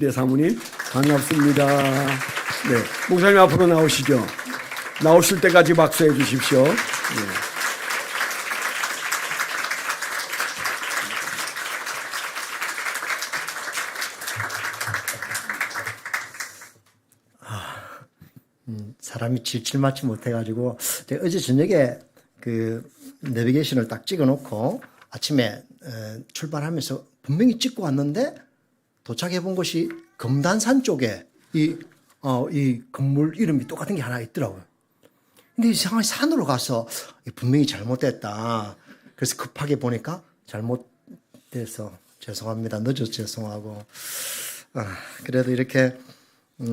네, 사모님 반갑습니다. 네, 목사님 앞으로 나오시죠. 나오실 때까지 박수해 주십시오. 네. 사람이 질질맞지 못해가지고 제가 어제 저녁에 그 내비게이션을 딱 찍어놓고 아침에 출발하면서 분명히 찍고 왔는데 도착해 본 곳이 금단산 쪽에 이 건물 이름이 똑같은 게 하나 있더라고요. 근데 이상하게 산으로 가서 분명히 잘못됐다. 그래서 급하게 보니까 잘못돼서 죄송합니다. 늦어서 죄송하고. 그래도 이렇게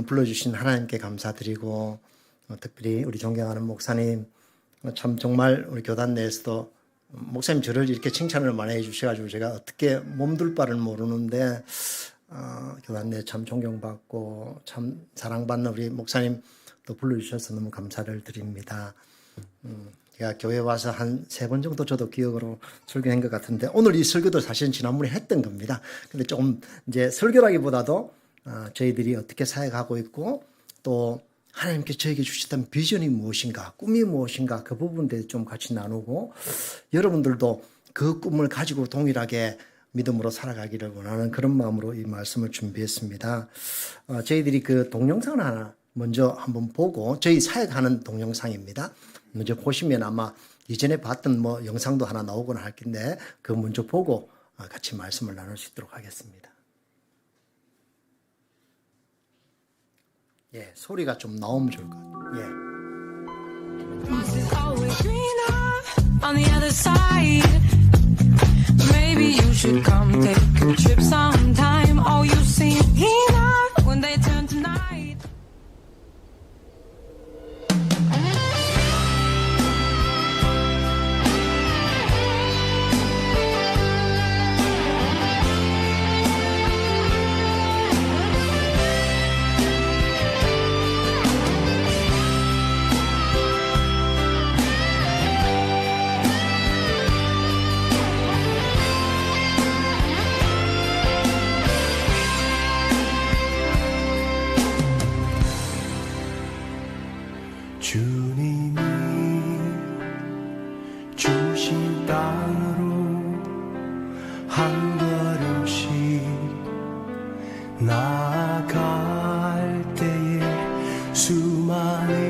불러주신 하나님께 감사드리고 특별히 우리 존경하는 목사님 참 정말 우리 교단 내에서도 목사님 저를 이렇게 칭찬을 많이 해주셔가지고 제가 어떻게 몸둘 바를 모르는데 교단 내 참 존경받고 참 사랑받는 우리 목사님 또 불러주셔서 너무 감사를 드립니다. 제가 교회 와서 한 3번 정도 저도 기억으로 설교한 것 같은데 오늘 이 설교도 사실은 지난번에 했던 겁니다. 근데 조금 이제 설교라기보다도 저희들이 어떻게 사역하고 있고 또 하나님께서 저에게 주셨던 비전이 무엇인가, 꿈이 무엇인가 그 부분에 대해서 좀 같이 나누고 여러분들도 그 꿈을 가지고 동일하게 믿음으로 살아가기를 원하는 그런 마음으로 이 말씀을 준비했습니다. 저희들이 그 동영상을 하나 먼저 한번 보고 저희 사역하는 동영상입니다. 먼저 보시면 아마 이전에 봤던 뭐 영상도 하나 나오거나 할 텐데 그 먼저 보고 같이 말씀을 나눌 수 있도록 하겠습니다. 예, 소리가 좀 나오면 좋을 것 같아요. 예. Always greener on the other side. Maybe you should come take a trip sometime. Oh, you seem enough when they turn to night. 주님이 주신 땅으로 한 걸음씩 나아갈 때에 수많은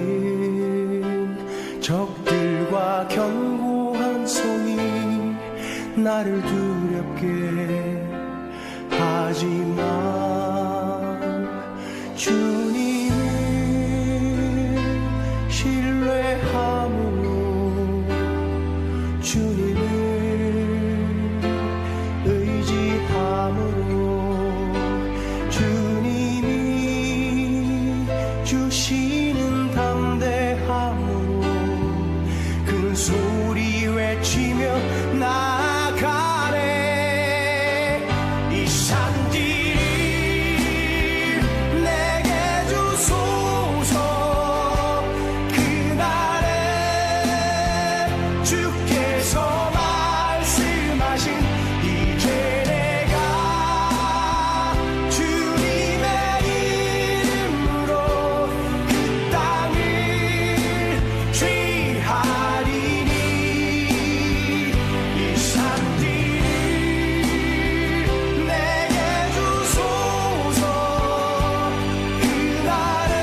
적들과 견고한 성이 나를 두렵게 하지만 주님을 신뢰함으로 주님을 의지함으로 주님이 주시는 담대함으로 큰 소리 외치며 나아가네. 이 산들이 내게 주소서. 그날에 주께서 말씀하신 이제 내가 주님의 이름으로 그 땅을 취하리니. 이 산들이 내게 주소서. 그날에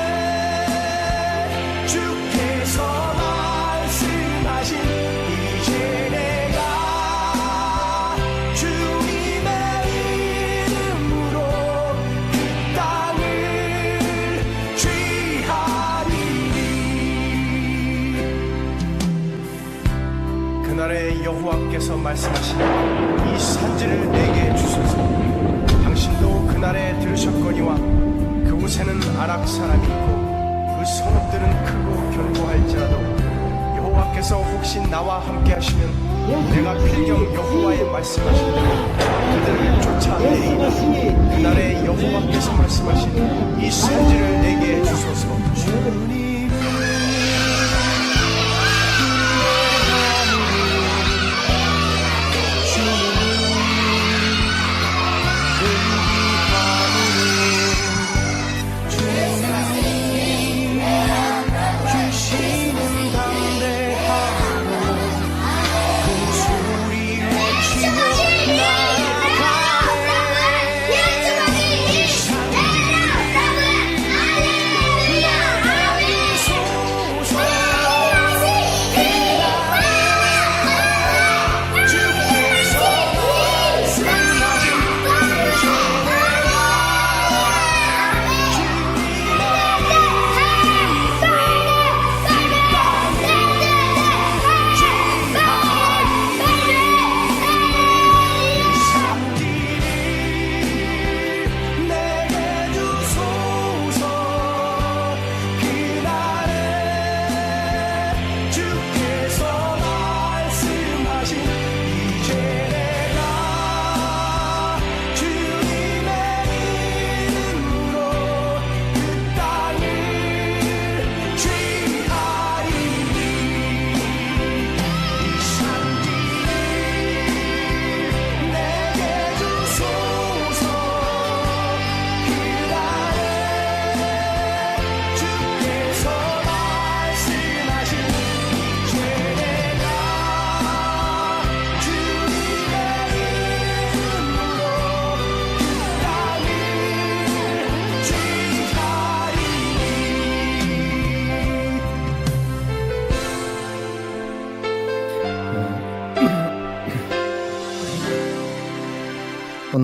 주께서 말씀하신 이제 내가 주님의 이름으로 그 땅을 취하리니. 그날에 여호와께서 말씀하시니 이 산지를 내게 주소서. 당신도 그날에 들으셨거니와 그곳에는 아락 사람이 있고 그 성읍들은 크고 견고할지라도 여호와께서 혹시 나와 함께 하시면 내가 필경 여호와의 말씀하신 대로 그들을 쫓아내리니. 그날에 여호와께서 말씀하신 이 산지를 내게 주소서. 주님을 주님을 의지함으로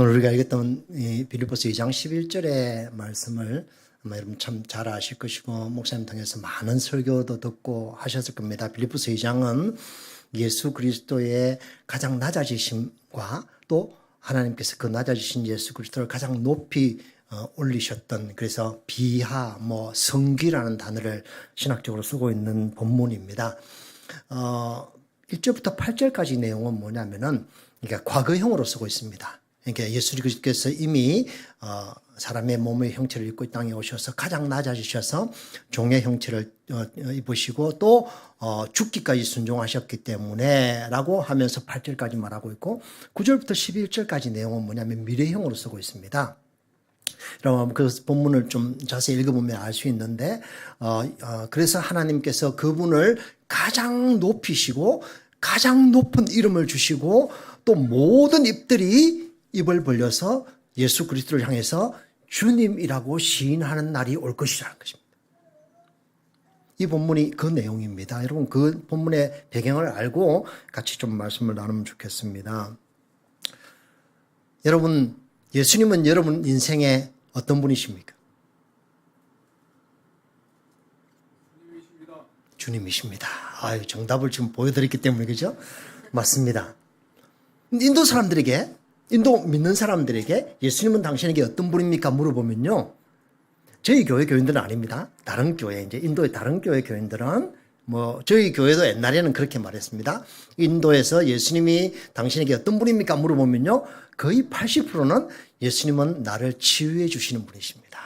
오늘 우리가 읽었던 이 빌립보서 2장 11절의 말씀을 아마 여러분 참 잘 아실 것이고 목사님 통해서 많은 설교도 듣고 하셨을 겁니다. 빌립보서 2장은 예수 그리스도의 가장 낮아지심과 또 하나님께서 그 낮아지신 예수 그리스도를 가장 높이 올리셨던, 그래서 비하, 성귀라는 단어를 신학적으로 쓰고 있는 본문입니다. 1절부터 8절까지 내용은 뭐냐면은, 그러니까 과거형으로 쓰고 있습니다. 그러니까 예수 그리스도께서 이미 사람의 몸의 형체를 입고 이 땅에 오셔서 가장 낮아지셔서 종의 형체를 입으시고 또 죽기까지 순종하셨기 때문에 라고 하면서 8절까지 말하고 있고, 9절부터 11절까지 내용은 뭐냐면 미래형으로 쓰고 있습니다. 여러분 그 본문을 좀 자세히 읽어보면 알 수 있는데, 그래서 하나님께서 그분을 가장 높이시고 가장 높은 이름을 주시고 또 모든 입들이 입을 벌려서 예수 그리스도를 향해서 주님이라고 시인하는 날이 올 것이라는 것입니다. 이 본문이 그 내용입니다. 여러분 그 본문의 배경을 알고 같이 좀 말씀을 나누면 좋겠습니다. 여러분, 예수님은 여러분 인생에 어떤 분이십니까? 주님이십니다. 아유, 정답을 지금 보여드렸기 때문에, 그죠? 맞습니다. 인도 사람들에게, 인도 믿는 사람들에게 예수님은 당신에게 어떤 분입니까? 물어보면요, 저희 교회 교인들은 아닙니다. 다른 교회, 이제 인도의 다른 교회 교인들은 저희 교회도 옛날에는 그렇게 말했습니다. 인도에서 예수님이 당신에게 어떤 분입니까? 물어보면요, 거의 80%는 예수님은 나를 치유해 주시는 분이십니다.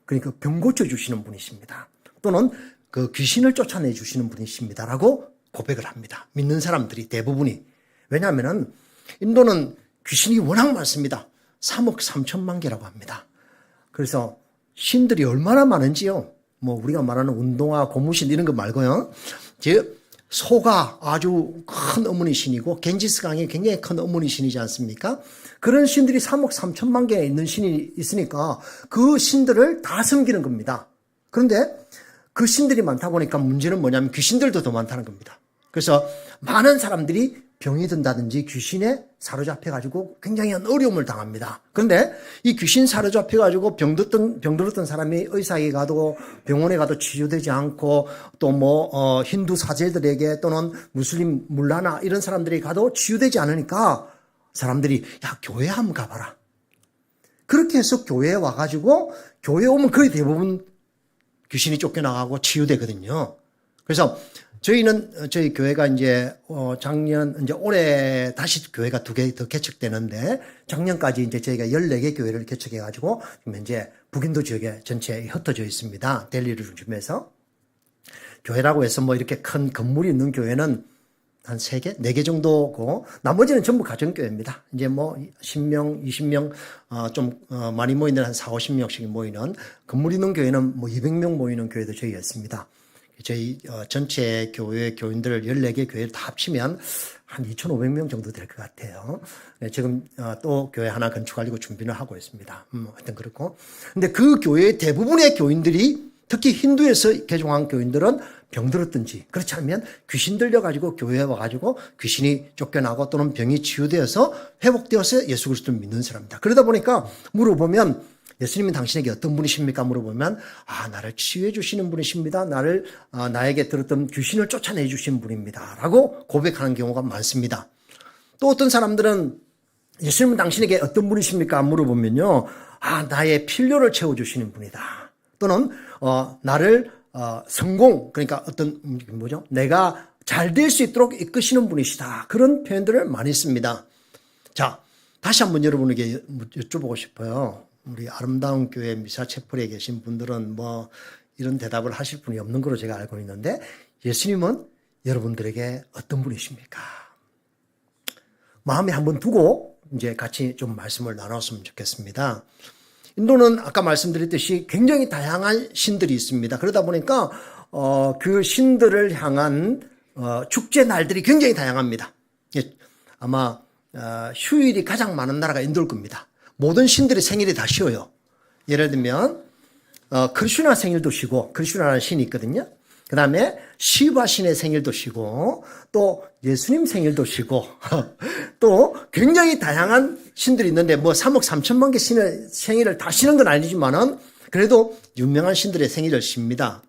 그러니까 병 고쳐 주시는 분이십니다. 또는 그 귀신을 쫓아내 주시는 분이십니다라고 고백을 합니다. 믿는 사람들이 대부분이. 왜냐하면은 인도는 귀신이 워낙 많습니다. 3억 3천만 개라고 합니다. 그래서 신들이 얼마나 많은지요. 우리가 말하는 운동화, 고무신 이런 거 말고요. 소가 아주 큰 어머니 신이고 겐지스강이 굉장히 큰 어머니 신이지 않습니까? 그런 신들이 3억 3천만 개 있는 신이 있으니까 그 신들을 다 섬기는 겁니다. 그런데 그 신들이 많다 보니까 문제는 뭐냐면 귀신들도 더 많다는 겁니다. 그래서 많은 사람들이 병이 든다든지 귀신에 사로잡혀가지고 굉장히 어려움을 당합니다. 그런데 이 귀신 사로잡혀가지고 병들었던 사람이 의사에게 가도 병원에 가도 치유되지 않고 또 힌두 사제들에게 또는 무슬림 물라나 이런 사람들이 가도 치유되지 않으니까 사람들이 야, 교회 한번 가봐라. 그렇게 해서 교회에 와가지고 교회에 오면 거의 대부분 귀신이 쫓겨나가고 치유되거든요. 그래서 저희 교회가 이제 올해 다시 교회가 2개 더 개척되는데, 작년까지 이제 저희가 14개 교회를 개척해가지고 현재 북인도 지역에 전체에 흩어져 있습니다. 델리를 중심해서. 교회라고 해서 이렇게 큰 건물이 있는 교회는 한 3개, 4개 정도고, 나머지는 전부 가정교회입니다. 이제 10명, 20명, 좀 많이 모이는 한 4, 50명씩 모이는, 건물 있는 교회는 200명 모이는 교회도 저희가 있습니다. 저희 전체 교회 교인들 14개 교회를 다 합치면 한 2,500명 정도 될 것 같아요. 지금 또 교회 하나 건축하려고 준비를 하고 있습니다. 하여튼 그렇고. 근데 그 교회의 대부분의 교인들이, 특히 힌두에서 개종한 교인들은 병들었든지, 그렇지 않으면 귀신 들려가지고 교회에 와가지고 귀신이 쫓겨나고 또는 병이 치유되어서 회복되어서 예수 그리스도를 믿는 사람입니다. 그러다 보니까 물어보면 예수님은 당신에게 어떤 분이십니까? 물어보면 나를 치유해 주시는 분이십니다. 나에게 들었던 귀신을 쫓아내 주시는 분입니다. 라고 고백하는 경우가 많습니다. 또 어떤 사람들은 예수님은 당신에게 어떤 분이십니까? 물어보면요, 나의 필요를 채워주시는 분이다. 또는 나를 성공, 그러니까 내가 잘 될 수 있도록 이끄시는 분이시다. 그런 표현들을 많이 씁니다. 자, 다시 한번 여러분에게 여쭤보고 싶어요. 우리 아름다운 교회 미사체플에 계신 분들은 이런 대답을 하실 분이 없는 걸로 제가 알고 있는데, 예수님은 여러분들에게 어떤 분이십니까? 마음에 한번 두고 이제 같이 좀 말씀을 나눴으면 좋겠습니다. 인도는 아까 말씀드렸듯이 굉장히 다양한 신들이 있습니다. 그러다 보니까 그 신들을 향한 축제 날들이 굉장히 다양합니다. 아마 휴일이 가장 많은 나라가 인도일 겁니다. 모든 신들의 생일이 다 쉬어요. 예를 들면 크리슈나 생일도 쉬고, 크리슈나라는 신이 있거든요. 그 다음에 시바 신의 생일도 쉬고 또 예수님 생일도 쉬고 또 굉장히 다양한 신들이 있는데 뭐 3억 3천만 개 신의 생일을 다 쉬는 건 아니지만은 그래도 유명한 신들의 생일을 쉽니다.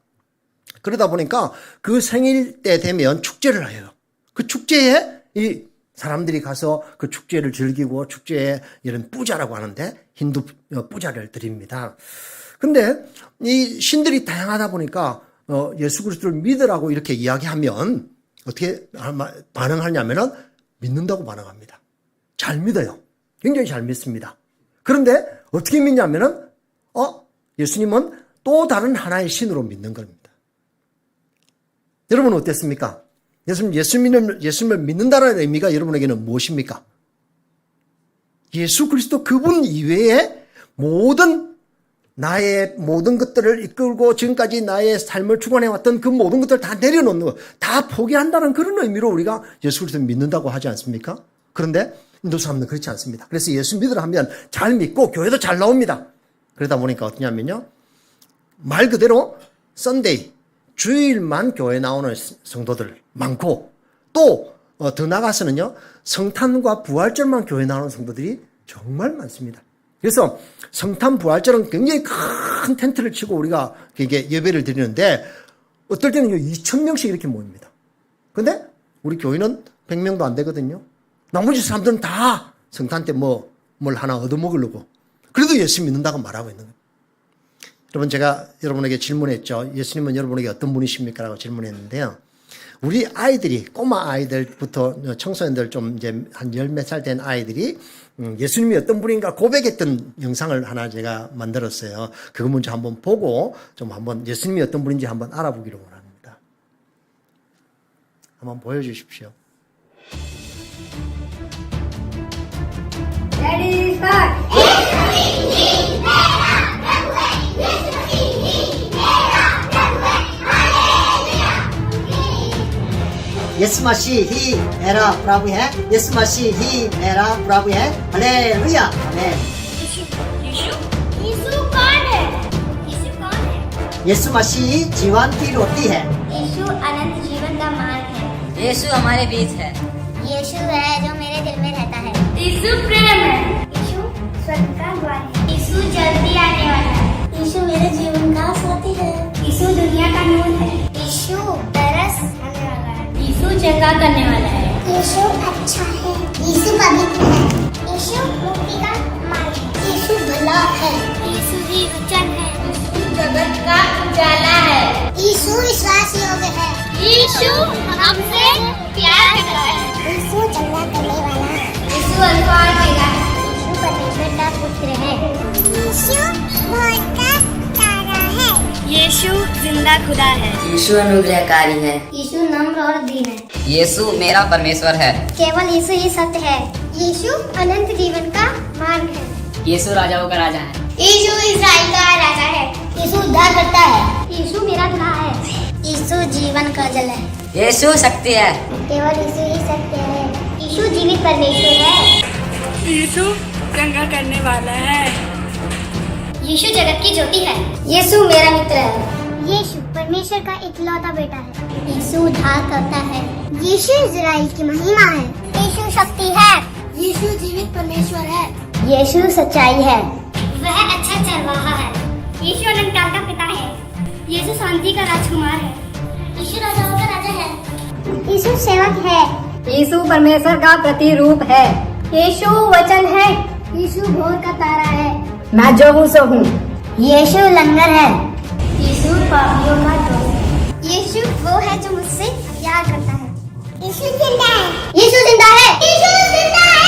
그러다 보니까 그 생일 때 되면 축제를 해요. 그 축제에 이 사람들이 가서 그 축제를 즐기고 축제에 이런 뿌자라고 하는데 힌두 뿌자를 드립니다. 근데 이 신들이 다양하다 보니까 예수 그리스도를 믿으라고 이렇게 이야기하면 어떻게 반응하냐면은 믿는다고 반응합니다. 잘 믿어요. 굉장히 잘 믿습니다. 그런데 어떻게 믿냐면은 예수님은 또 다른 하나의 신으로 믿는 겁니다. 여러분은 어땠습니까? 예수님을 믿는다는 의미가 여러분에게는 무엇입니까? 예수 그리스도 그분 이외에 나의 모든 것들을 이끌고 지금까지 나의 삶을 주관해왔던 그 모든 것들을 다 내려놓는 것, 다 포기한다는 그런 의미로 우리가 예수 그리스도를 믿는다고 하지 않습니까? 그런데 인도 사람들은 그렇지 않습니다. 그래서 예수 믿으라 하면 잘 믿고 교회도 잘 나옵니다. 그러다 보니까 어떠냐면요. 말 그대로 썬데이, 주일만 교회 나오는 성도들 많고 또 더 나가서는요. 성탄과 부활절만 교회 나오는 성도들이 정말 많습니다. 그래서 성탄 부활절은 굉장히 큰 텐트를 치고 우리가 이게 예배를 드리는데 어떨 때는 2,000명씩 이렇게 모입니다. 근데 우리 교회는 100명도 안 되거든요. 나머지 사람들은 다 성탄 때 뭘 하나 얻어먹으려고. 그래도 예수 믿는다고 말하고 있는 거예요. 여러분 제가 여러분에게 질문했죠. 예수님은 여러분에게 어떤 분이십니까? 라고 질문했는데요. 우리 아이들이 꼬마 아이들부터 청소년들 좀 이제 한 열 몇 살 된 아이들이 예수님이 어떤 분인가 고백했던 영상을 하나 제가 만들었어요. 그거 먼저 한번 보고 좀 한번 예수님이 어떤 분인지 한번 알아보기로 원합니다. 한번 보여주십시오. Ready, start! यीशु मसीह ही मेरा प्रभु है। यीशु मसीह ही मेरा प्रभु है। हालेलुया आमीन। यीशु कौन है? यीशु कौन है? यीशु मसीह जीवन की रोटी है। यीशु अनंत जीवन का मार्ग है। यीशु हमारे बीच है। यीशु है जो मेरे दिल में रहता है। यीशु प्रेम है। यीशु स्वर्ग का द्वार है। यीशु जल्दी आने वाला है। यीशु मेरे जीवन का साथी है। यीशु दुनिया का नूर है। यीशु तरस खाने वाला है। यीशु चंगा करने वाला है। यीशु अच्छा है। यीशु पवित्र है। यीशु मुक्ति का मार्ग है। यीशु भला है। यीशु ही वचन है। यीशु जगत का उजाला है। यीशु विश्वास योग्य है। यीशु हमसे प्यार करता है। यीशु चंगा करने वाला है। यीशु अल्फा और ओमेगा है। यीशु परमेश्वर का पुत्र है। यीशु भोर का तारा है। यीशु जिंदा खुदा है। यीशु अनुग्रहकारी है। यीशु नम्र और दीन है। यीशु मेरा परमेश्वर है। केवल यीशु ही सत्य है। यीशु अनंत जीवन का मार्ग है। यीशु राजाओं का राजा है। यीशु इज़राइल का राजा है। यीशु उद्धार करता है। यीशु मेरा दुल्हा है। यीशु जीवन का जल है। यीशु शक्ति है। केवल यीशु ही सत्य है। यीशु जीवित परमेश्वर है। यीशु चंगा करने वाला है। यीशु जगत की ज्योति है। यीशु मेरा मित्र है। यीशु परमेश्वर का इकलौता बेटा है। यीशु उद्धार करता है। यीशु इज़राइल की महिमा है। यीशु शक्ति है। यीशु जीवित परमेश्वर है। यीशु सच्चाई है। वह अच्छा चरवाहा है। यीशु अनंत काल का पिता है। यीशु शांति का राजकुमार है। यीशु राजाओं का राजा है। यीशु सेवक है। यीशु परमेश्वर का प्रतिरूप है। यीशु वचन है। यीशु भोर का तारा है। मैं जो हूँ सो हूँ। यीशु लंगर है। यीशु पापियों का दोस्त है। यीशु वो है जो मुझसे प्यार करता है। यीशु जिंदा है। यीशु जिंदा है। यीशु जिंदा है।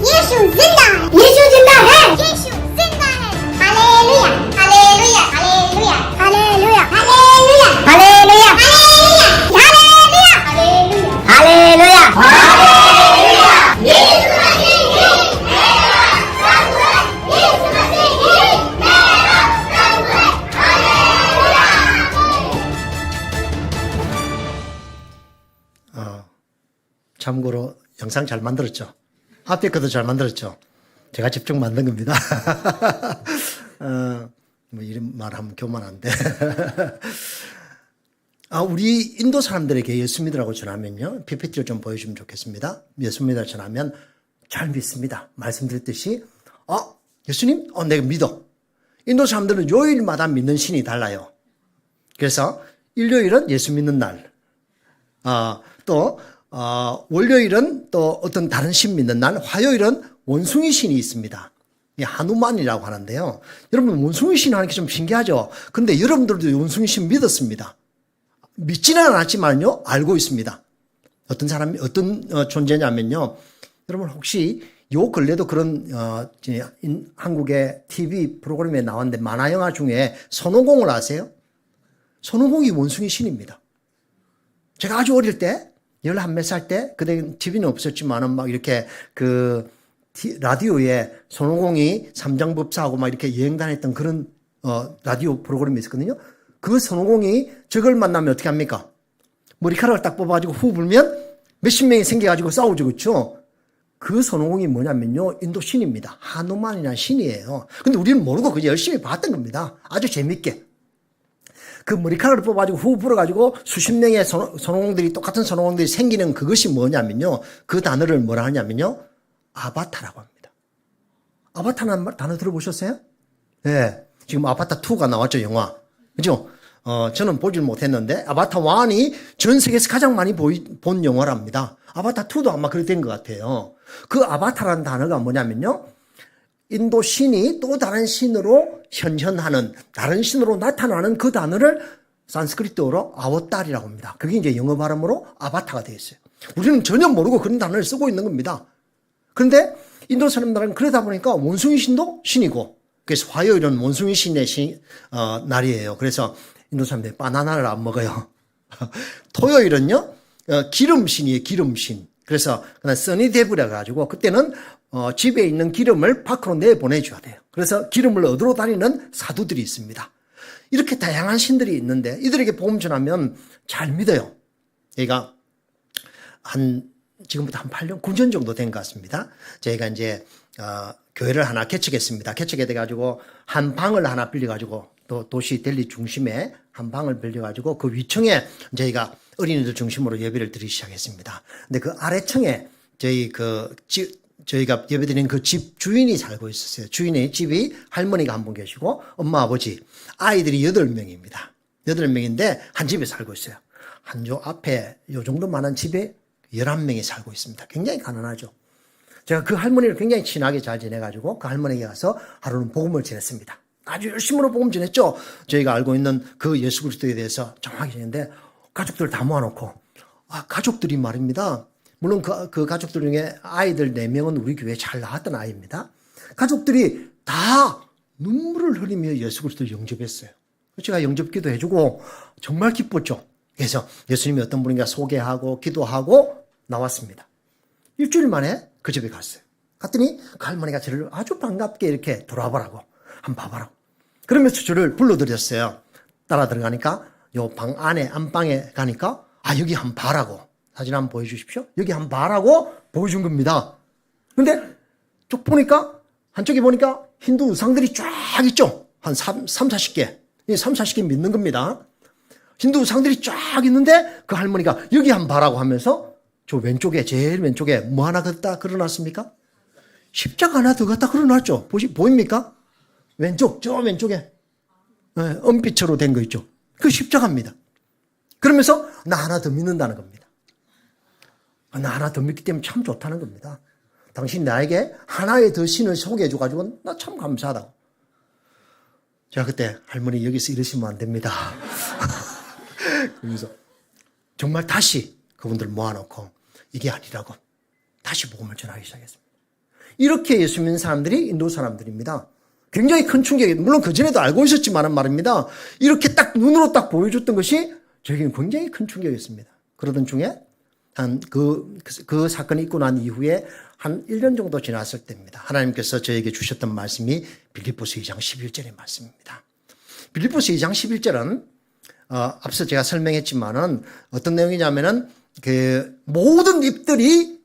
यीशु जिंदा है। यीशु जिंदा है। यीशु जिंदा है। Hallelujah hallelujah hallelujah hallelujah hallelujah hallelujah hallelujah hallelujah hallelujah Yeshu Masih ही मेरा प्रभु है। यीशु मसीह ही मेरा प्रभु है। हालेलुया। 참고로 영상 잘 만들었죠. 앞에 것도 잘 만들었죠. 제가 직접 만든 겁니다. 뭐 이런 말 하면 교만한데. 우리 인도 사람들에게 예수 믿으라고 전하면요. PPT를 좀 보여주면 좋겠습니다. 예수 믿으라고 전하면 잘 믿습니다. 말씀드렸듯이, 예수님? 내가 믿어. 인도 사람들은 요일마다 믿는 신이 달라요. 그래서 일요일은 예수 믿는 날. 또, 월요일은 또 어떤 다른 신 믿는 날. 화요일은 원숭이 신이 있습니다. 하누만이라고 하는데요. 여러분, 원숭이 신 하는 게 좀 신기하죠? 그런데 여러분들도 원숭이 신 믿었습니다. 믿지는 않았지만요, 알고 있습니다. 어떤 사람이, 어떤 존재냐면요. 여러분, 혹시 요 근래도 그런, 한국의 TV 프로그램에 나왔는데 만화영화 중에 손오공을 아세요? 손오공이 원숭이 신입니다. 제가 아주 어릴 때, 11몇 살 때, 그때 TV는 없었지만은 막 이렇게 라디오에 손오공이 삼장법사하고 막 이렇게 여행 다녔던 그런, 라디오 프로그램이 있었거든요. 그 손오공이 저걸 만나면 어떻게 합니까? 머리카락을 딱 뽑아가지고 후 불면 몇십 명이 생겨가지고 싸우죠, 그렇죠? 그 손오공이 뭐냐면요, 인도 신입니다. 하누만이라는 신이에요. 근데 우리는 모르고 그냥 열심히 봤던 겁니다. 아주 재밌게. 그 머리카락을 뽑아가지고 후 불어가지고 수십 명의 손오공들이, 똑같은 손오공들이 생기는 그것이 뭐냐면요, 그 단어를 뭐라 하냐면요, 아바타라고 합니다. 아바타라는 단어 들어보셨어요? 네. 지금 아바타 2가 나왔죠, 영화. 그죠? 저는 보질 못했는데, 아바타 1이 전 세계에서 가장 많이 본 영화랍니다. 아바타 2도 아마 그렇게 된 것 같아요. 그 아바타라는 단어가 뭐냐면요, 인도 신이 또 다른 신으로 현현하는, 다른 신으로 나타나는 그 단어를 산스크리트어로 아워따리라고 합니다. 그게 이제 영어 발음으로 아바타가 되어 있어요. 우리는 전혀 모르고 그런 단어를 쓰고 있는 겁니다. 그런데 인도 사람들은 그러다 보니까 원숭이 신도 신이고, 그래서 화요일은 원숭이 신의 날이에요. 그래서 인도 사람들이 바나나를 안 먹어요. 토요일은요, 기름신이에요, 기름신. 그래서 그냥 써니데브라 가지고 그때는 집에 있는 기름을 밖으로 내보내줘야 돼요. 그래서 기름을 얻으러 다니는 사두들이 있습니다. 이렇게 다양한 신들이 있는데 이들에게 복음 전하면 잘 믿어요. 얘가 지금부터 한 8년, 9년 정도 된 것 같습니다. 저희가 이제 교회를 하나 개척했습니다. 개척해 가지고 한 방을 하나 빌려가지고 또 도시 델리 중심에 한 방을 빌려가지고 그 위층에 저희가 어린이들 중심으로 예배를 드리기 시작했습니다. 근데 그 아래층에 저희가 예배드리는 그 집 주인이 살고 있었어요. 주인의 집이 할머니가 한 분 계시고 엄마, 아버지, 아이들이 8명입니다. 8명인데 한 집에 살고 있어요. 한조 앞에 요 정도만한 집에 11명이 살고 있습니다. 굉장히 가난하죠. 제가 그 할머니를 굉장히 친하게 잘 지내가지고 그 할머니에게 가서 하루는 복음을 전했습니다. 아주 열심으로 복음 전했죠. 저희가 알고 있는 그 예수 그리스도에 대해서 정확히 전했는데 가족들 다 모아놓고 가족들이 말입니다. 물론 그 가족들 중에 아이들 4명은 우리 교회에 잘 나왔던 아이입니다. 가족들이 다 눈물을 흘리며 예수 그리스도를 영접했어요. 제가 영접기도 해주고 정말 기뻤죠. 그래서 예수님이 어떤 분인가 소개하고 기도하고 나왔습니다. 일주일 만에 그 집에 갔어요. 갔더니 그 할머니가 저를 아주 반갑게 이렇게 돌아보라고, 한번 봐봐라고. 그러면서 저를 불러드렸어요. 따라 들어가니까 요 방 안에, 안방에 가니까 여기 한번 봐라고. 사진 한번 보여주십시오. 여기 한번 봐라고 보여준 겁니다. 근데 쭉 보니까, 한쪽에 보니까 힌두 우상들이 쫙 있죠. 한 40개. 40개 믿는 겁니다. 힌두 우상들이 쫙 있는데 그 할머니가 여기 한번 봐라고 하면서 저 왼쪽에, 제일 왼쪽에 뭐 하나 갖다 걸어놨습니까? 십자가 하나 더 갖다 걸어놨죠. 보입니까? 왼쪽, 저 왼쪽에. 은빛으로 된 거 있죠. 그 십자가입니다. 그러면서 나 하나 더 믿는다는 겁니다. 나 하나 더 믿기 때문에 참 좋다는 겁니다. 당신 나에게 하나의 더 신을 소개해줘가지고 나 참 감사하다고. 제가 그때 할머니 여기서 이러시면 안 됩니다. 그러면서 정말 다시 그분들 모아놓고 이게 아니라고 다시 복음을 전하기 시작했습니다. 이렇게 예수 믿는 사람들이 인도 사람들입니다. 굉장히 큰 충격이, 물론 그전에도 알고 있었지만은 말입니다. 이렇게 딱 눈으로 딱 보여줬던 것이 저에게는 굉장히 큰 충격이었습니다. 그러던 중에 그 사건이 있고 난 이후에 한 1년 정도 지났을 때입니다. 하나님께서 저에게 주셨던 말씀이 빌립보서 2장 11절의 말씀입니다. 빌립보서 2장 11절은 앞서 제가 설명했지만은 어떤 내용이냐면은 모든 입들이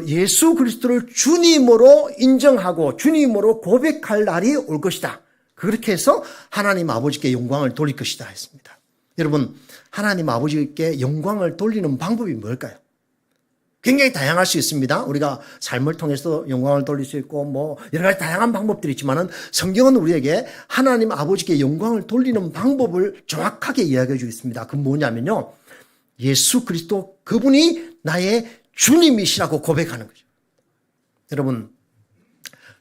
예수 그리스도를 주님으로 인정하고 주님으로 고백할 날이 올 것이다. 그렇게 해서 하나님 아버지께 영광을 돌릴 것이다 했습니다. 여러분, 하나님 아버지께 영광을 돌리는 방법이 뭘까요? 굉장히 다양할 수 있습니다. 우리가 삶을 통해서 영광을 돌릴 수 있고 뭐 여러 가지 다양한 방법들이 있지만은 성경은 우리에게 하나님 아버지께 영광을 돌리는 방법을 정확하게 이야기해 주고 있습니다. 그 뭐냐면요. 예수 그리스도 그분이 나의 주님이시라고 고백하는 거죠. 여러분,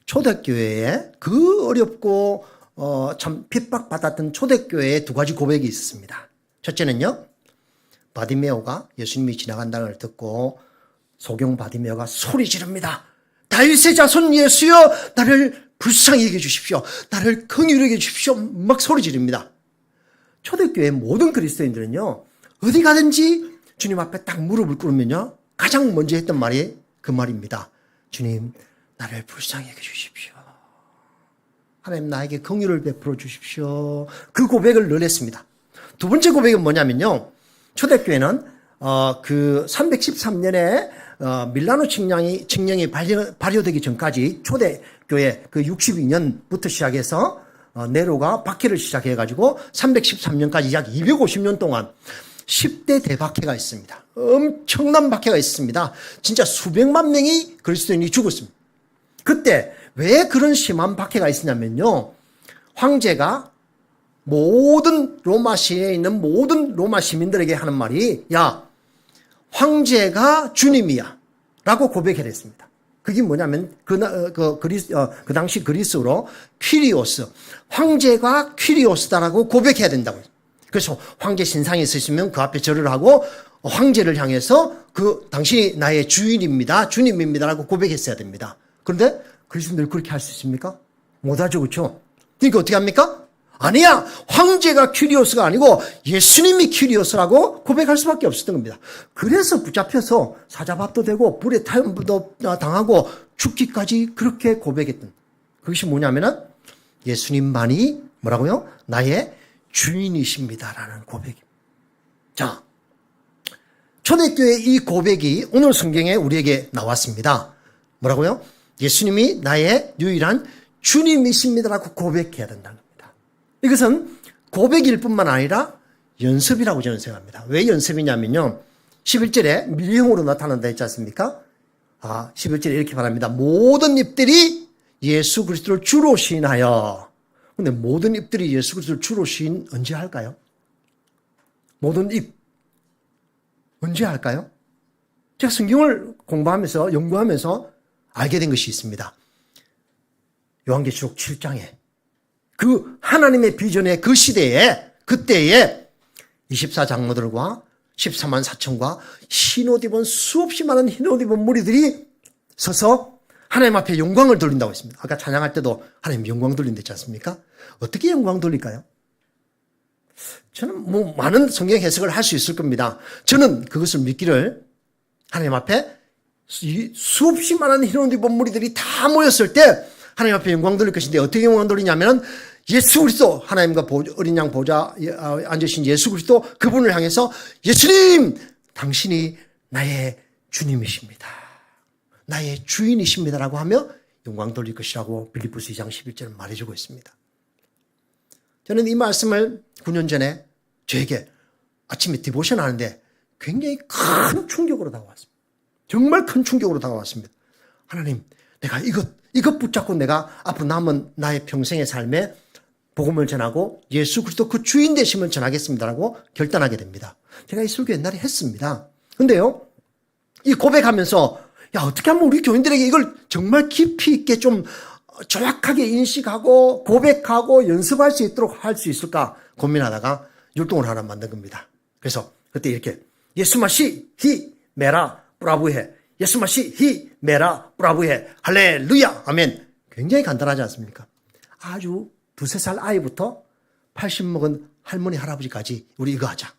초대교회에 그 어렵고 참 핍박받았던 초대교회에 두 가지 고백이 있었습니다. 첫째는요. 바디메오가 예수님이 지나간다는 걸 듣고 소경 바디메오가 소리 지릅니다. 다윗의 자손 예수여, 나를 불쌍히 여겨 주십시오. 나를 긍휼히 여겨 주십시오. 막 소리 지릅니다. 초대교회 모든 그리스도인들은요. 어디 가든지 주님 앞에 딱 무릎을 꿇으면요. 가장 먼저 했던 말이 그 말입니다. 주님, 나를 불쌍히 여겨 주십시오. 하나님 나에게 긍휼을 베풀어 주십시오. 그 고백을 늘 했습니다. 두 번째 고백은 뭐냐면요. 초대교회는 그 313년에 밀라노 칙령이 발효되기 전까지 초대교회 그 62년부터 시작해서 네로가 박해를 시작해가지고 313년까지 약 250년 동안 10대 대박해가 있습니다. 엄청난 박해가 있습니다. 진짜 수백만 명이 그리스도인이 죽었습니다. 그때 왜 그런 심한 박해가 있었냐면요. 황제가 모든 로마시에 있는 모든 로마 시민들에게 하는 말이 야, 황제가 주님이야 라고 고백을 했습니다. 그게 뭐냐면 그 당시 그리스어로 퀴리오스, 황제가 퀴리오스다라고 고백해야 된다고요. 그래서 황제 신상이 있으시면 그 앞에 절을 하고 황제를 향해서 그 당신이 나의 주인입니다, 주님입니다라고 고백했어야 됩니다. 그런데 그리스도인들 그렇게 할 수 있습니까? 못하죠, 그렇죠? 그러니까 어떻게 합니까? 아니야, 황제가 퀴리오스가 아니고 예수님이 퀴리오스라고 고백할 수밖에 없었던 겁니다. 그래서 붙잡혀서 사자밥도 되고 불에 타임도 당하고 죽기까지 그렇게 고백했던, 그것이 뭐냐면은 예수님만이 뭐라고요? 나의 주인이십니다라는 고백입니다. 자, 초대교회 이 고백이 오늘 성경에 우리에게 나왔습니다. 뭐라고요? 예수님이 나의 유일한 주님이십니다라고 고백해야 된다는 겁니다. 이것은 고백일 뿐만 아니라 연습이라고 저는 생각합니다. 왜 연습이냐면요. 11절에 밀형으로 나타난다 했지 않습니까? 11절에 이렇게 말합니다. 모든 입들이 예수 그리스도를 주로 시인하여. 근데 모든 입들이 예수 그리스도를 주로 시인 언제 할까요? 모든 입. 언제 할까요? 제가 성경을 공부하면서 연구하면서 알게 된 것이 있습니다. 요한계시록 7장에 그 하나님의 비전의 그 시대에 그때에 24장로들과 14만 4천과 흰옷 입은 수없이 많은 흰옷 입은 무리들이 서서 하나님 앞에 영광을 돌린다고 했습니다. 아까 찬양할 때도 하나님 영광 돌린댔지 않습니까? 어떻게 영광 돌릴까요? 저는 뭐 많은 성경 해석을 할 수 있을 겁니다. 저는 그것을 믿기를 하나님 앞에 수없이 많은 흰옷 입은 무리들이 다 모였을 때 하나님 앞에 영광 돌릴 것인데 어떻게 영광 돌리냐면은 예수 그리스도, 하나님과 어린 양 보좌 앉으신 예수 그리스도 그분을 향해서 예수님, 당신이 나의 주님이십니다. 나의 주인이십니다라고 하며 영광 돌릴 것이라고 빌립보서 2장 11절은 말해주고 있습니다. 저는 이 말씀을 9년 전에 저에게 아침에 디보션 하는데 굉장히 큰 충격으로 다가왔습니다. 정말 큰 충격으로 다가왔습니다. 하나님, 내가 이것 붙잡고 내가 앞으로 남은 나의 평생의 삶에 복음을 전하고 예수 그리스도 그 주인 되심을 전하겠습니다라고 결단하게 됩니다. 제가 이 설교 옛날에 했습니다. 근데요, 이 고백하면서 야, 어떻게 하면 우리 교인들에게 이걸 정말 깊이 있게 좀 정확하게 인식하고 고백하고 연습할 수 있도록 할 수 있을까 고민하다가 율동을 하나 만든 겁니다. 그래서 그때 이렇게 예수마시 히 메라 브라부해, 예수마시 히 메라 브라부해, 할렐루야 아멘. 굉장히 간단하지 않습니까? 아주 2-3살 아이부터 80 먹은 할머니 할아버지까지 우리 이거 하자,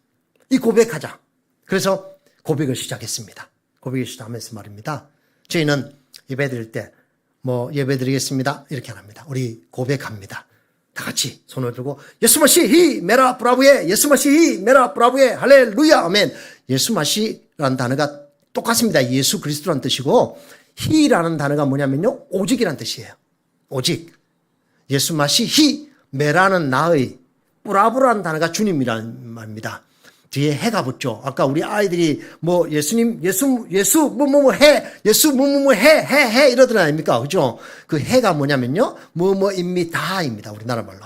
이 고백하자. 그래서 고백을 시작했습니다. 고백을 시작하면서 말입니다. 저희는 예배 드릴 때 뭐 예배 드리겠습니다 이렇게 안 합니다. 우리 고백합니다. 다 같이 손을 들고 예수마시 히 메라 브라부에, 예수마시 히 메라 브라부에, 할렐루야 아멘. 예수마시라는 단어가 똑같습니다. 예수 그리스도라는 뜻이고 히라는 단어가 뭐냐면요, 오직이라는 뜻이에요. 오직. 예수마시 히 메라는 나의, 브라브라는 단어가 주님이라는 말입니다. 뒤에 해가 붙죠. 아까 우리 아이들이 뭐 예수님, 예수 뭐뭐뭐 해, 예수 뭐뭐뭐 해 이러던 아닙니까? 그죠? 그 해가 뭐냐면요. 뭐뭐입니다입니다. 우리나라 말로.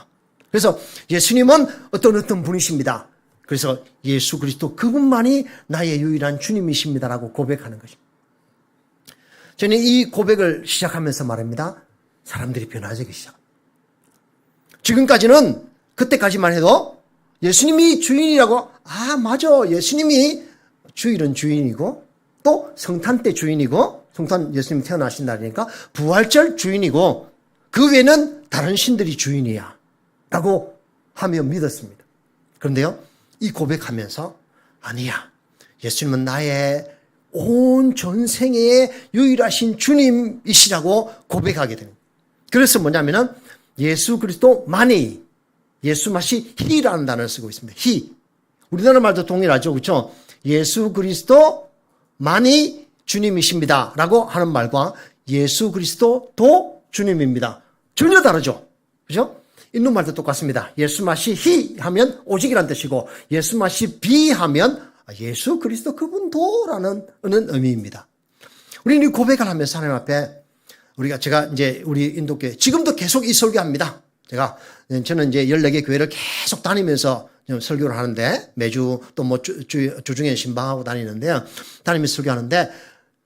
그래서 예수님은 어떤 분이십니다. 그래서 예수 그리스도 그분만이 나의 유일한 주님이십니다라고 고백하는 것입니다. 저는 이 고백을 시작하면서 말입니다. 사람들이 변화되기 시작합니다. 지금까지는 그때까지만 해도 예수님이 주인이라고, 아, 맞아. 예수님이 주일은 주인이고, 또 성탄 때 주인이고, 성탄 예수님 태어나신 날이니까 부활절 주인이고, 그 외에는 다른 신들이 주인이야. 라고 하며 믿었습니다. 그런데요, 이 고백하면서, 아니야. 예수님은 나의 온 전생의 유일하신 주님이시라고 고백하게 됩니다. 그래서 뭐냐면은, 예수 그리스도만이, 예수 맛이 히라는 단어를 쓰고 있습니다. 히. 우리나라 말도 동일하죠. 그렇죠? 예수 그리스도만이 주님이십니다. 라고 하는 말과 예수 그리스도도 주님입니다. 전혀 다르죠. 그죠? 있는 말도 똑같습니다. 예수 맛이 히 하면 오직이란 뜻이고 예수 맛이 비 하면 예수 그리스도 그분도라는 의미입니다. 우리는 이 고백을 하면서 하나님 앞에 제가 이제 우리 인도교회 지금도 계속 이 설교합니다. 저는 이제 14개 교회를 계속 다니면서 설교를 하는데 매주 또 뭐 주중에 신방하고 다니는데요. 다니면서 설교하는데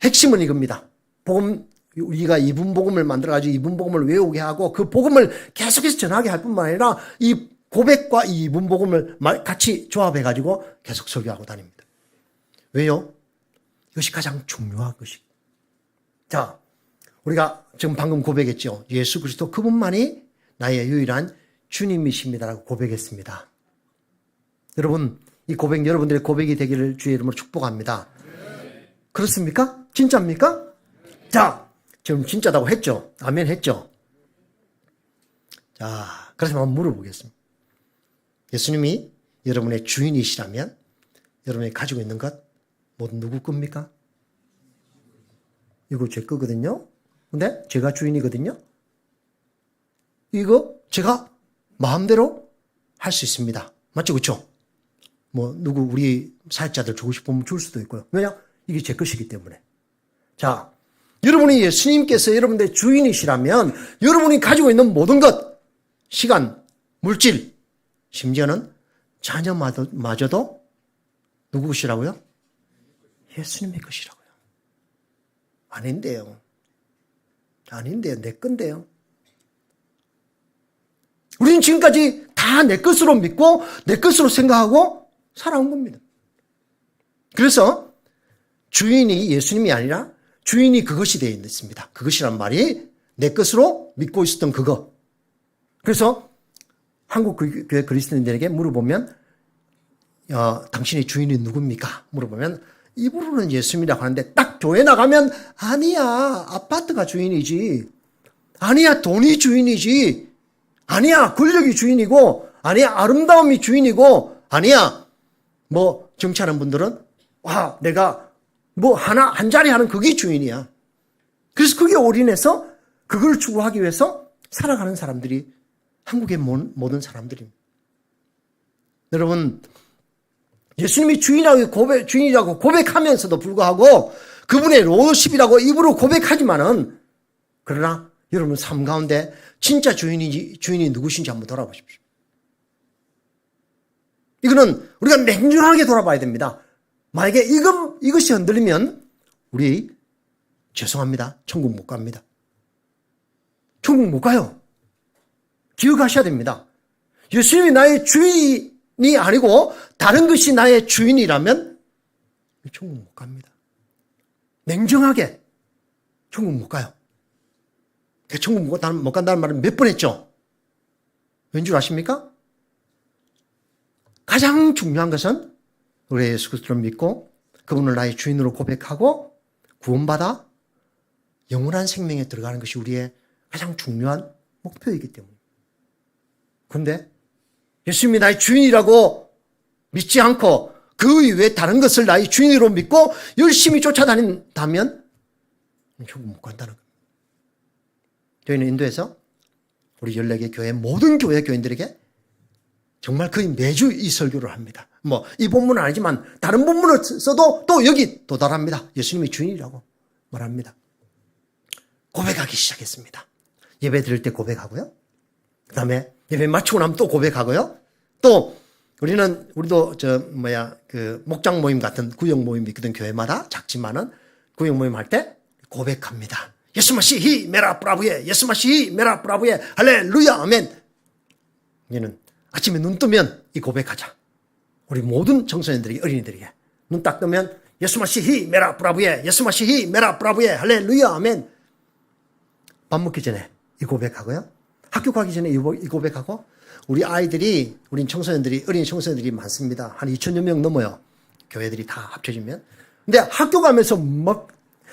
핵심은 이겁니다. 복음, 우리가 이분 복음을 만들어가지고 이분 복음을 외우게 하고 그 복음을 계속해서 전하게 할 뿐만 아니라 이 고백과 이 이분 복음을 같이 조합해가지고 계속 설교하고 다닙니다. 왜요? 이것이 가장 중요한 것이. 자, 우리가 지금 방금 고백했죠. 예수 그리스도 그분만이 나의 유일한 주님이십니다라고 고백했습니다. 여러분, 이 고백 여러분들의 고백이 되기를 주의 이름으로 축복합니다. 그렇습니까? 진짜입니까? 자, 지금 진짜다고 했죠? 아멘 했죠? 자, 그래서 한번 물어보겠습니다. 예수님이 여러분의 주인이시라면 여러분이 가지고 있는 것 모두 누구 겁니까? 이거 제 거거든요. 근데 제가 주인이거든요. 이거 제가 마음대로 할 수 있습니다. 맞죠? 그렇죠? 뭐 누구 우리 사역자들 주고 싶으면 줄 수도 있고요. 왜냐? 이게 제 것이기 때문에. 자, 여러분이 예수님께서 여러분들의 주인이시라면 여러분이 가지고 있는 모든 것, 시간, 물질, 심지어는 자녀마저도 누구 것이라고요? 예수님의 것이라고요. 아닌데요. 내 건데요. 우리는 지금까지 다 내 것으로 믿고 내 것으로 생각하고 살아온 겁니다. 그래서 주인이 예수님이 아니라 주인이 그것이 되어 있습니다. 그것이란 말이 내 것으로 믿고 있었던 그거. 그래서 한국 교회 그리스도인들에게 물어보면 당신의 주인이 누굽니까? 물어보면 입으로는 예수님이라고 하는데 딱 교회 나가면 아니야, 아파트가 주인이지. 아니야, 돈이 주인이지. 아니야, 권력이 주인이고, 아니야, 아름다움이 주인이고, 아니야, 뭐 정치하는 분들은 와, 내가 뭐 한 자리 하는 그게 주인이야. 그래서 그게 올인해서 그걸 추구하기 위해서 살아가는 사람들이 한국의 모든 사람들입니다. 여러분, 예수님이 주인이라고 고백하면서도 불구하고 그분의 로드십이라고 입으로 고백하지만은 그러나 여러분 삶 가운데 진짜 주인이 누구신지 한번 돌아보십시오. 이거는 우리가 냉정하게 돌아봐야 됩니다. 만약에 이것이 흔들리면 우리 죄송합니다. 천국 못 갑니다. 천국 못 가요. 기억하셔야 됩니다. 예수님이 나의 주인이 아니고 다른 것이 나의 주인이라면 천국 못 갑니다. 냉정하게 천국 못 가요. 천국 못 간다는 말은 몇 번 했죠? 왠 줄 아십니까? 가장 중요한 것은 우리 예수 그리스도를 믿고 그분을 나의 주인으로 고백하고 구원받아 영원한 생명에 들어가는 것이 우리의 가장 중요한 목표이기 때문입니다. 그런데 예수님이 나의 주인이라고 믿지 않고 그 이외에 다른 것을 나의 주인으로 믿고 열심히 쫓아다닌다면 천국 못 간다는 겁니다. 저희는 인도에서 우리 14개 교회 모든 교회 교인들에게 정말 거의 매주 이 설교를 합니다. 뭐 이 본문은 아니지만 다른 본문을 써도 또 여기 도달합니다. 예수님이 주인이라고 말합니다. 고백하기 시작했습니다. 예배 드릴 때 고백하고요. 그 다음에 예배 마치고 나면 또 고백하고요. 또 우리도 그 목장 모임 같은 구역 모임이 있거든. 교회마다 작지만은 구역 모임 할 때 고백합니다. 예수마시히 메라 브라부에, 예수마시히 메라 브라부에, 할렐루야 아멘. 이제는 아침에 눈 뜨면 이 고백하자. 우리 모든 청소년들에게, 어린이들에게 눈 딱 뜨면 예수마시히 메라 브라부에, 예수마시히 메라 브라부에, 할렐루야 아멘. 밥 먹기 전에 이 고백하고요. 학교 가기 전에 이 고백하고, 우리 아이들이, 우리 청소년들이, 어린이 청소년들이 많습니다. 한 2,000여 명 넘어요. 교회들이 다 합쳐지면. 근데 학교 가면서 막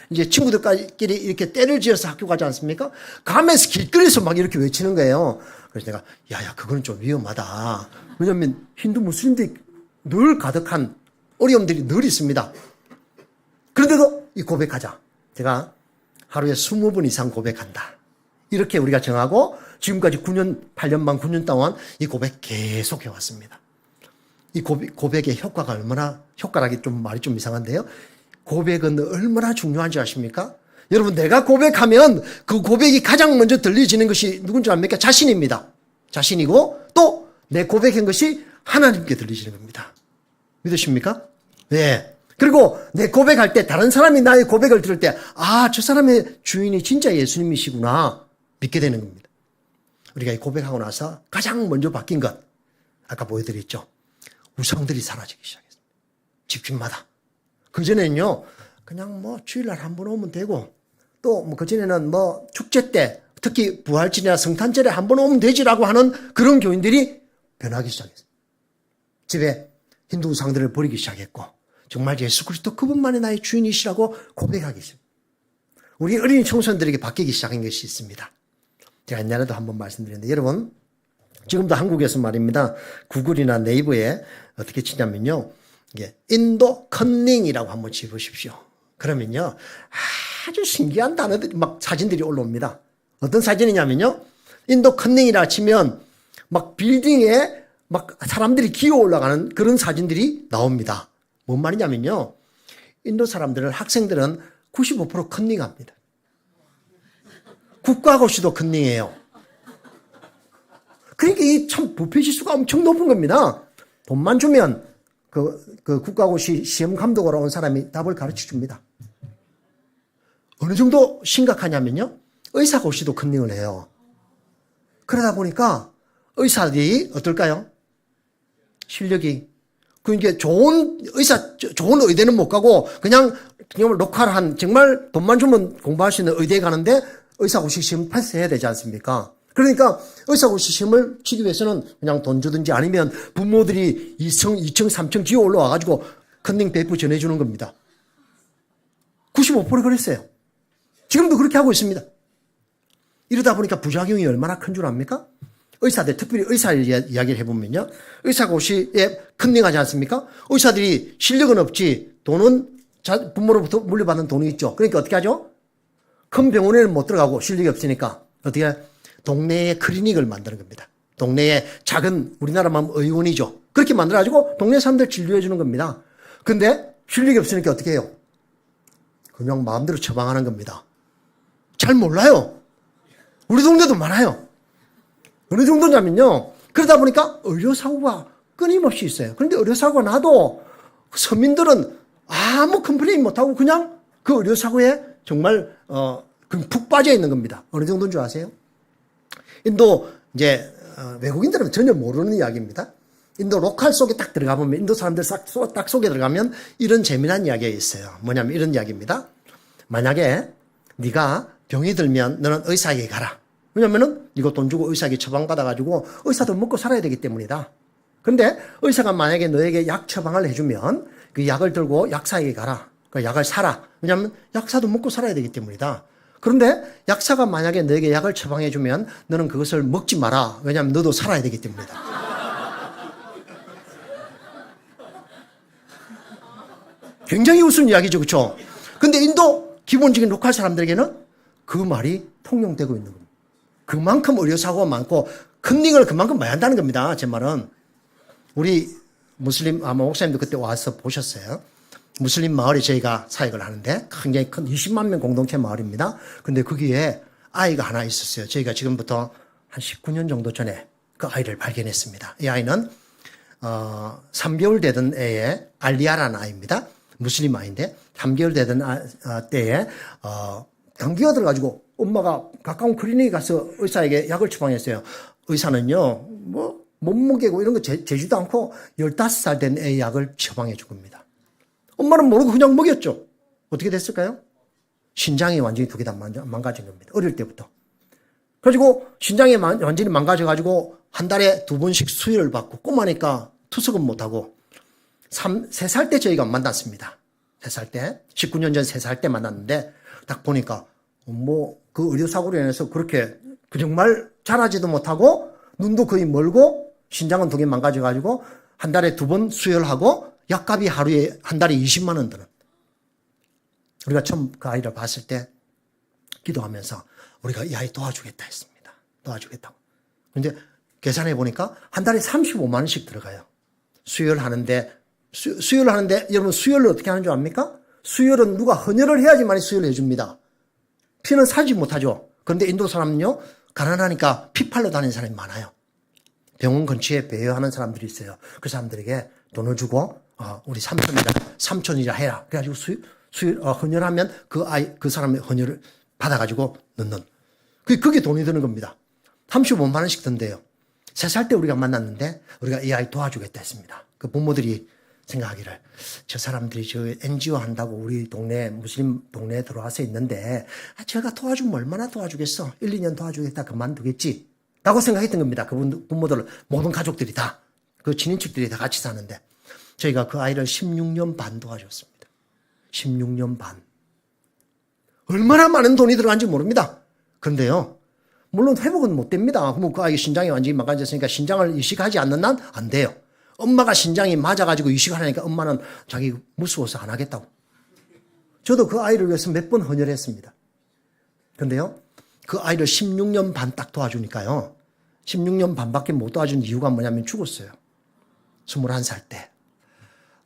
이제 친구들끼리 이렇게 때를 지어서 학교 가지 않습니까? 가면서 길거리에서 막 이렇게 외치는 거예요. 그래서 내가, 야, 그거는 좀 위험하다. 왜냐면 힌두 무슬림들이 늘 가득한 어려움들이 늘 있습니다. 그런데도 이 고백하자. 제가 하루에 20번 이상 고백한다. 이렇게 우리가 정하고 지금까지 8년 반 9년 동안 이 고백 계속 해왔습니다. 이 고백의 효과가 얼마나, 효과라기 좀 말이 좀 이상한데요. 고백은 얼마나 중요한지 아십니까? 여러분, 내가 고백하면 그 고백이 가장 먼저 들려지는 것이 누군지 압니까? 자신입니다. 자신이고 또 내 고백한 것이 하나님께 들리시는 겁니다. 믿으십니까? 네. 그리고 내 고백할 때 다른 사람이 나의 고백을 들을 때, 아, 저 사람의 주인이 진짜 예수님이시구나 믿게 되는 겁니다. 우리가 이 고백하고 나서 가장 먼저 바뀐 것, 아까 보여드렸죠. 우상들이 사라지기 시작했습니다. 집집마다. 그전에는요, 그냥 뭐 주일날 한 번 오면 되고, 또 뭐 그전에는 뭐 축제 때, 특히 부활절이나 성탄절에 한 번 오면 되지라고 하는 그런 교인들이 변하기 시작했어요. 집에 힌두 우상들을 버리기 시작했고, 정말 예수 그리스도 그분만이 나의 주인이시라고 고백하기 시작했어요. 우리 어린이 청소년들에게 바뀌기 시작한 것이 있습니다. 제가 옛날에도 한번 말씀드렸는데, 여러분, 지금도 한국에서 말입니다. 구글이나 네이버에 어떻게 치냐면요, 이게 인도 컨닝이라고 한번 치보십시오. 그러면요, 아주 신기한 단어들이 막 사진들이 올라옵니다. 어떤 사진이냐면요, 인도 컨닝이라 치면 막 빌딩에 막 사람들이 기어 올라가는 그런 사진들이 나옵니다. 뭔 말이냐면요, 인도 사람들은, 학생들은 95% 컨닝합니다. 국가고시도 컨닝해요. 그러니까 이 참 부패지수가 엄청 높은 겁니다. 돈만 주면 그 국가고시 시험 감독으로 온 사람이 답을 가르쳐 줍니다. 어느 정도 심각하냐면요, 의사고시도 컨닝을 해요. 그러다 보니까 의사들이 어떨까요? 실력이. 그러니까 좋은 의대는 못 가고 그냥 정말 로컬한, 정말 돈만 주면 공부할 수 있는 의대에 가는데 의사고시 시험 패스해야 되지 않습니까? 그러니까 의사고시 시험을 치기 위해서는 그냥 돈 주든지 아니면 부모들이 2층, 3층 지어 올라와가지고 컨닝 페이퍼 전해주는 겁니다. 95% 그랬어요. 지금도 그렇게 하고 있습니다. 이러다 보니까 부작용이 얼마나 큰 줄 압니까? 의사들, 특별히 의사를 이야기를 해보면요, 의사고시에 컨닝하지 않습니까? 의사들이 실력은 없지, 돈은 부모로부터 물려받은 돈이 있죠. 그러니까 어떻게 하죠? 큰 병원에는 못 들어가고 실력이 없으니까 어떻게 동네에 클리닉을 만드는 겁니다. 동네에 작은, 우리나라만 의원이죠. 그렇게 만들어가지고 동네 사람들 진료해 주는 겁니다. 근데 실력이 없으니까 어떻게 해요? 그냥 마음대로 처방하는 겁니다. 잘 몰라요. 우리 동네도 많아요. 어느 정도냐면요, 그러다 보니까 의료사고가 끊임없이 있어요. 그런데 의료사고가 나도 서민들은 아무 컴플레인 못하고 그냥 그 의료사고에 정말 푹 빠져 있는 겁니다. 어느 정도인 줄 아세요? 인도 이제 외국인들은 전혀 모르는 이야기입니다. 인도 로컬 속에 딱 들어가 보면, 인도 사람들 딱 속에 들어가면 이런 재미난 이야기가 있어요. 뭐냐면 이런 이야기입니다. 만약에 네가 병이 들면 너는 의사에게 가라. 왜냐면은 이거 돈 주고 의사에게 처방받아가지고 의사도 먹고 살아야 되기 때문이다. 근데 의사가 만약에 너에게 약 처방을 해주면 그 약을 들고 약사에게 가라. 그 약을 사라. 왜냐면 약사도 먹고 살아야 되기 때문이다. 그런데 약사가 만약에 너에게 약을 처방해주면 너는 그것을 먹지 마라. 왜냐면 너도 살아야 되기 때문이다. 굉장히 우스운 이야기죠. 그렇죠? 근데 인도 기본적인 로컬 사람들에게는 그 말이 통용되고 있는 겁니다. 그만큼 의료사고가 많고 컨닝을 그만큼 많이 한다는 겁니다. 제 말은. 우리 무슬림, 아마 목사님도 그때 와서 보셨어요. 무슬림 마을에 저희가 사역을 하는데 굉장히 큰 20만 명 공동체 마을입니다. 근데 거기에 아이가 하나 있었어요. 저희가 지금부터 한 19년 정도 전에 그 아이를 발견했습니다. 이 아이는 3개월 되던 애에 알리아라는 아이입니다. 무슬림 아이인데 3개월 되던 때에 감기가 들어가지고 엄마가 가까운 클리닉에 가서 의사에게 약을 처방했어요. 의사는요, 뭐 몸무게고 이런 거 재지도 않고 15살 된 애 약을 처방해 준 겁니다. 엄마는 모르고 그냥 먹였죠. 어떻게 됐을까요? 신장이 완전히 두 개 다 망가진 겁니다. 어릴 때부터. 그래가지고 신장이 완전히 망가져가지고 한 달에 2번씩 수혈을 받고 꼬마니까 투석은 못하고 3살 때 저희가 만났습니다. 3살 때. 19년 전 3살 때 만났는데 딱 보니까 뭐 그 의료사고로 인해서 그렇게 정말 자라지도 못하고 눈도 거의 멀고 신장은 2개 망가져가지고 한 달에 2번 수혈하고 약값이 하루에 한 달에 20만 원 드는. 우리가 처음 그 아이를 봤을 때 기도하면서 우리가 이 아이 도와주겠다 했습니다. 도와주겠다고. 근데 계산해 보니까 한 달에 35만 원씩 들어가요. 수혈하는데 여러분 수혈을 어떻게 하는 줄 압니까? 수혈은 누가 헌혈을 해야지만 수혈을 해줍니다. 피는 사지 못하죠. 그런데 인도 사람은요, 가난하니까 피 팔러 다니는 사람이 많아요. 병원 근처에 배회하는 사람들이 있어요. 그 사람들에게 돈을 주고 우리 삼촌이라 해라. 그래가지고 헌혈하면 그 사람의 헌혈을 받아가지고 넣는. 그게 돈이 드는 겁니다. 35만 원씩 든대요. 3살 때 우리가 만났는데 우리가 이 아이 도와주겠다 했습니다. 그 부모들이 생각하기를 저 사람들이 저 NGO 한다고 우리 동네 무슬림 동네에 들어와서 있는데 제가 도와주면 얼마나 도와주겠어. 1, 2년 도와주겠다 그만두겠지 라고 생각했던 겁니다. 그 부모들 모든 가족들이 다 그 친인척들이 다 같이 사는데 저희가 그 아이를 16년 반 도와줬습니다. 16년 반. 얼마나 많은 돈이 들어간지 모릅니다. 그런데요, 물론 회복은 못 됩니다. 그럼 그 아이 신장이 완전히 망가졌으니까 신장을 이식하지 않는 한 안 돼요. 엄마가 신장이 맞아가지고 이식을 하니까 엄마는 자기 무서워서 안 하겠다고. 저도 그 아이를 위해서 몇 번 헌혈했습니다. 그런데요, 그 아이를 16년 반 딱 도와주니까요, 16년 반밖에 못 도와준 이유가 뭐냐면 죽었어요. 21살 때.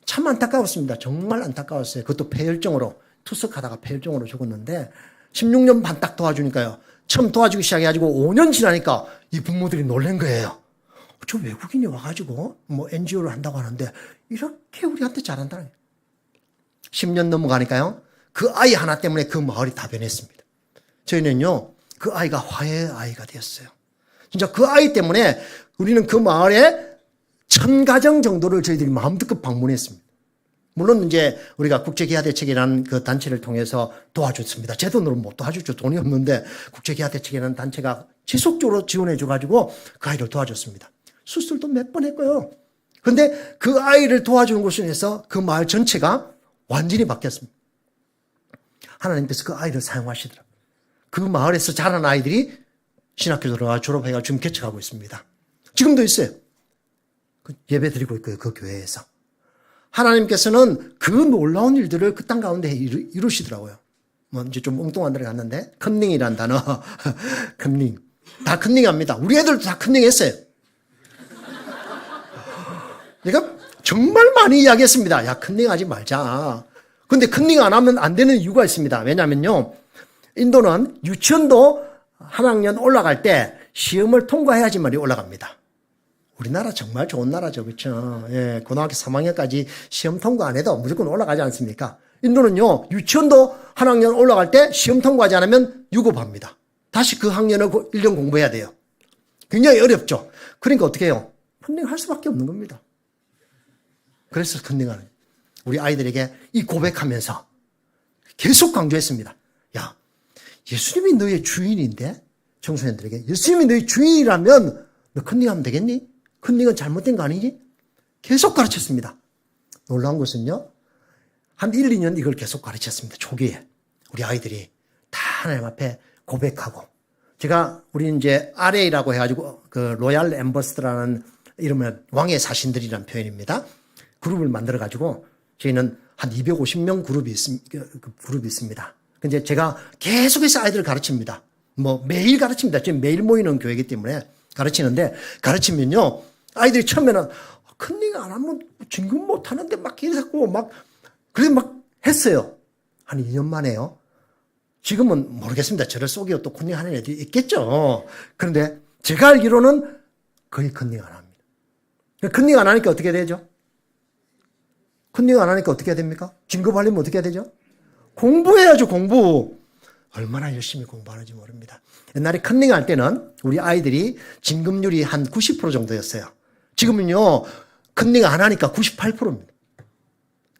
참 안타까웠습니다. 정말 안타까웠어요. 그것도 폐혈증으로, 투석하다가 폐혈증으로 죽었는데 16년 반 딱 도와주니까요, 처음 도와주기 시작해가지고 5년 지나니까 이 부모들이 놀란 거예요. 저 외국인이 와가지고 뭐 NGO를 한다고 하는데 이렇게 우리한테 잘한다는 거예요. 10년 넘어가니까요, 그 아이 하나 때문에 그 마을이 다 변했습니다. 저희는요, 그 아이가 화해의 아이가 되었어요. 진짜 그 아이 때문에 우리는 그 마을에 1000가정 정도를 저희들이 마음껏 방문했습니다. 물론 이제 우리가 국제기아대책이라는 그 단체를 통해서 도와줬습니다. 제 돈으로 못 도와줬죠. 돈이 없는데 국제기아대책이라는 단체가 지속적으로 지원해줘가지고 그 아이를 도와줬습니다. 수술도 몇 번 했고요. 그런데 그 아이를 도와주는 것으로 인해서 그 마을 전체가 완전히 바뀌었습니다. 하나님께서 그 아이를 사용하시더라고요. 그 마을에서 자란 아이들이 신학교 들어가 졸업해가 지금 개척하고 있습니다. 지금도 있어요. 예배 드리고 있고요. 그 교회에서. 하나님께서는 그 놀라운 일들을 그 땅 가운데 이루시더라고요. 뭐 이제 좀 엉뚱한 데를 갔는데 컨닝이라는 단어. 컨닝. 다 컨닝합니다. 우리 애들도 다 컨닝했어요. 그러니까 정말 많이 이야기했습니다. 야, 컨닝하지 말자. 근데 컨닝 안 하면 안 되는 이유가 있습니다. 왜냐면요, 인도는 유치원도 한 학년 올라갈 때 시험을 통과해야지만 올라갑니다. 우리나라 정말 좋은 나라죠. 그렇죠? 예, 고등학교 3학년까지 시험 통과 안 해도 무조건 올라가지 않습니까? 인도는요, 유치원도 한 학년 올라갈 때 시험 통과하지 않으면 유급합니다. 다시 그 학년을 1년 공부해야 돼요. 굉장히 어렵죠. 그러니까 어떻게 해요? 컨닝할 수밖에 없는 겁니다. 그래서 컨닝하는, 우리 아이들에게 이 고백하면서 계속 강조했습니다. 야, 예수님이 너의 주인인데, 청소년들에게 예수님이 너의 주인이라면 너 컨닝하면 되겠니? 컨닝은 잘못된 거 아니지? 계속 가르쳤습니다. 놀라운 것은요, 한 1, 2년 이걸 계속 가르쳤습니다. 초기에 우리 아이들이 다 하나님 앞에 고백하고, 제가 우리 이제 RA라고 해가지고 그 로얄 엠버스더라는 이름은 왕의 사신들이라는 표현입니다. 그룹을 만들어 가지고 저희는 한 250명 그룹이 있습니다. 근데 제가 계속해서 아이들을 가르칩니다. 뭐 매일 가르칩니다. 지금 매일 모이는 교회이기 때문에 가르치는데, 가르치면요, 아이들이 처음에는 컨닝 안 하면 진급 못 하는데 막 이랬고 막 그래 막 했어요. 한 2년 만에요. 지금은 모르겠습니다. 저를 속여 또 컨닝 하는 애들이 있겠죠. 그런데 제가 알기로는 거의 컨닝 안 합니다. 컨닝 안 하니까 어떻게 되죠? 컨닝 안 하니까 어떻게 해야 됩니까? 진급하려면 어떻게 해야 되죠? 공부해야죠, 공부. 얼마나 열심히 공부하는지 모릅니다. 옛날에 컨닝 할 때는 우리 아이들이 진급률이 한 90% 정도였어요. 지금은요, 컨닝 안 하니까 98%입니다.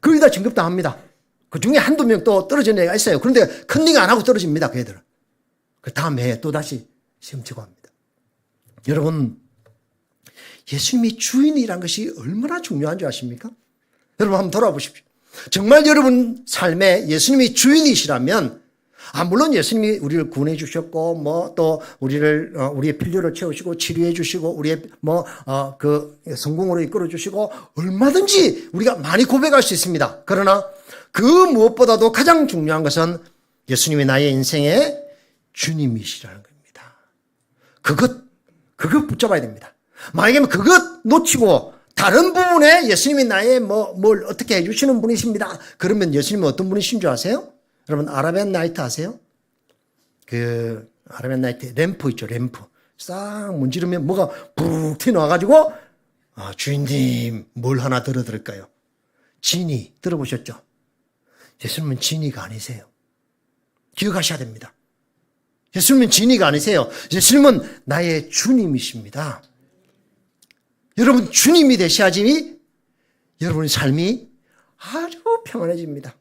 거의 다 진급 당합니다. 그 중에 한두 명 또 떨어지는 애가 있어요. 그런데 컨닝 안 하고 떨어집니다, 그 애들은. 그 다음 해에 또 다시 시험 치고 합니다. 여러분, 예수님이 주인이란 것이 얼마나 중요한 줄 아십니까? 여러분 한번 돌아보십시오. 정말 여러분 삶에 예수님이 주인이시라면, 물론 예수님이 우리를 구원해 주셨고, 뭐 또 우리의 필요를 채우시고, 치료해 주시고, 우리의 성공으로 이끌어 주시고, 얼마든지 우리가 많이 고백할 수 있습니다. 그러나 그 무엇보다도 가장 중요한 것은 예수님이 나의 인생의 주님이시라는 겁니다. 그것 붙잡아야 됩니다. 만약에 그것 놓치고 다른 부분에 예수님이 나의 뭘 어떻게 해주시는 분이십니다. 그러면 예수님은 어떤 분이신 줄 아세요? 여러분, 아라비안 나이트 아세요? 그, 아라비안 나이트 램프 있죠, 램프. 싹 문지르면 뭐가 푹 튀어나와가지고, 주인님, 뭘 하나 들어드릴까요? 지니, 들어보셨죠? 예수님은 지니가 아니세요. 기억하셔야 됩니다. 예수님은 지니가 아니세요. 예수님은 나의 주님이십니다. 여러분, 주님이 되셔야지 여러분의 삶이 아주 평안해집니다.